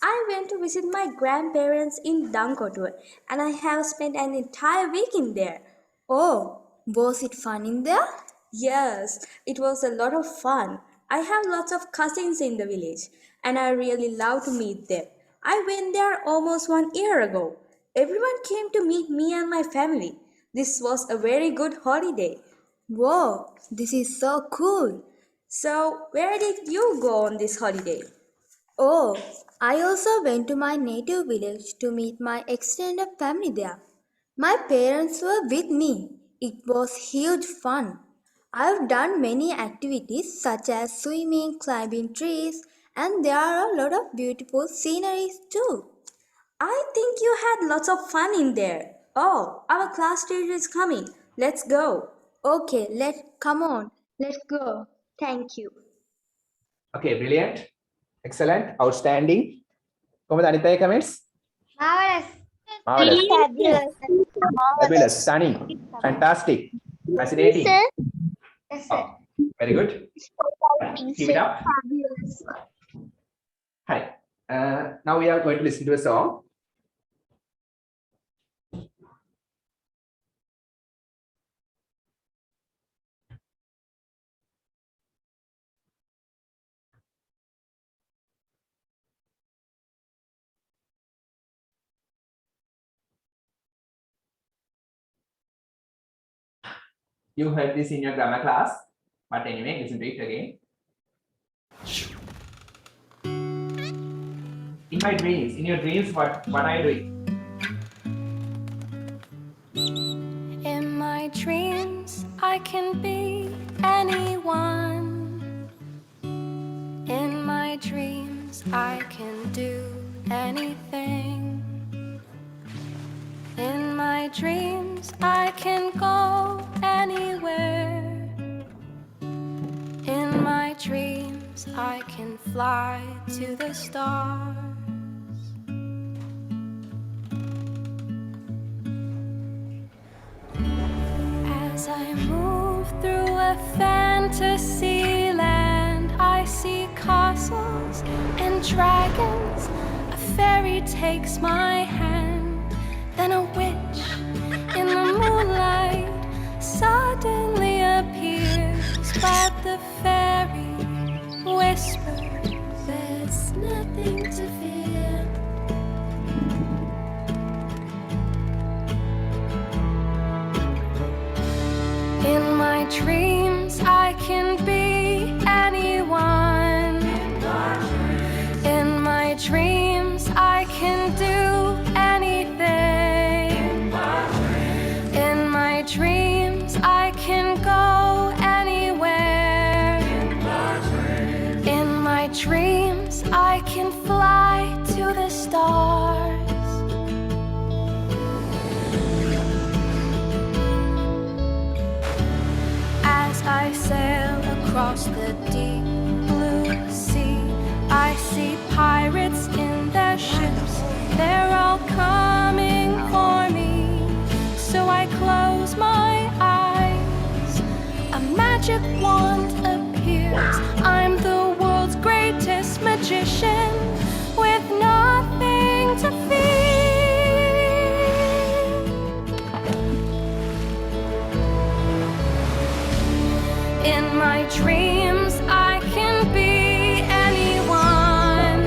I went to visit my grandparents in Dankotur and I have spent an entire week in there. Oh, was it fun in there? Yes, it was a lot of fun. I have lots of cousins in the village and I really love to meet them. I went there almost 1 year ago. Everyone came to meet me and my family. This was a very good holiday. Whoa, this is so cool. So, where did you go on this holiday? Oh, I also went to my native village to meet my extended family there. My parents were with me. It was huge fun. I've done many activities such as swimming, climbing trees, and there are a lot of beautiful sceneries too. I think you had lots of fun in there. Oh, our class teacher is coming. Let's go. Okay, come on. Let's go. Thank you.
Okay, brilliant. Excellent. Outstanding. කොහොමද අනිත් අය comments?
Marvelous.
Marvelous. Fabulous. Stunning. Fantastic. Fascinating.
Yes, sir.
Very good. Keep it up. Hi. Now we are going to listen to a song. You heard this in your grammar class, but anyway, listen to it again. In my dreams, in your dreams, what are you doing?
In my dreams, I can be anyone. In my dreams, I can do anything. In my dreams, I can go anywhere. In my dreams, I can fly to the stars. As I move through a fantasy land, I see castles and dragons. A fairy takes my hand, then a witch in the moonlight suddenly appears, but the fairy whispers, there's nothing to fear. In my dreams, I can be anyone. In my dreams, I can do anything. In my dreams, I can go anywhere. In my dreams, I can fly to the stars. As I sail across the deep blue sea, I see pirates in their ships. They're all coming for me. So I close my eyes. A magic wand appears. I'm the world's greatest magician with nothing to fear. In my dreams, I can be anyone.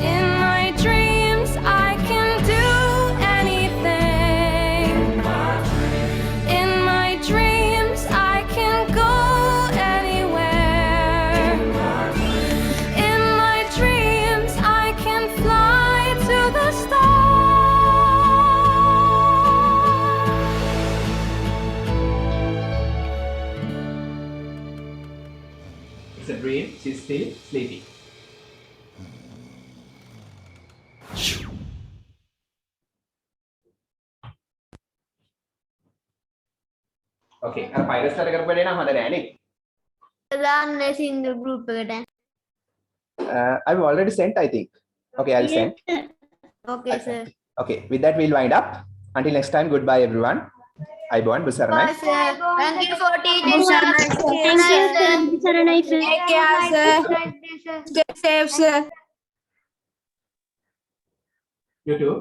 In my dreams, I can do anything. In my dreams, I can go anywhere. In my dreams, I can fly to the stars.
It's a dream. She's still sleeping. Okay. අර පයිරස් වල කරපඩේ නම් හොඳ නෑ නේ.
දාන්න single group එකට.
I've already sent, I think. Okay, I'll send.
Okay, sir.
Okay, with that we'll wind up. Until next time, goodbye everyone. Ayubowan, Busaranai.
Bye, sir. Thank you for teaching, sir.
Thank you, sir. Saranai, sir.
Take care, sir. Stay safe, sir.
You too.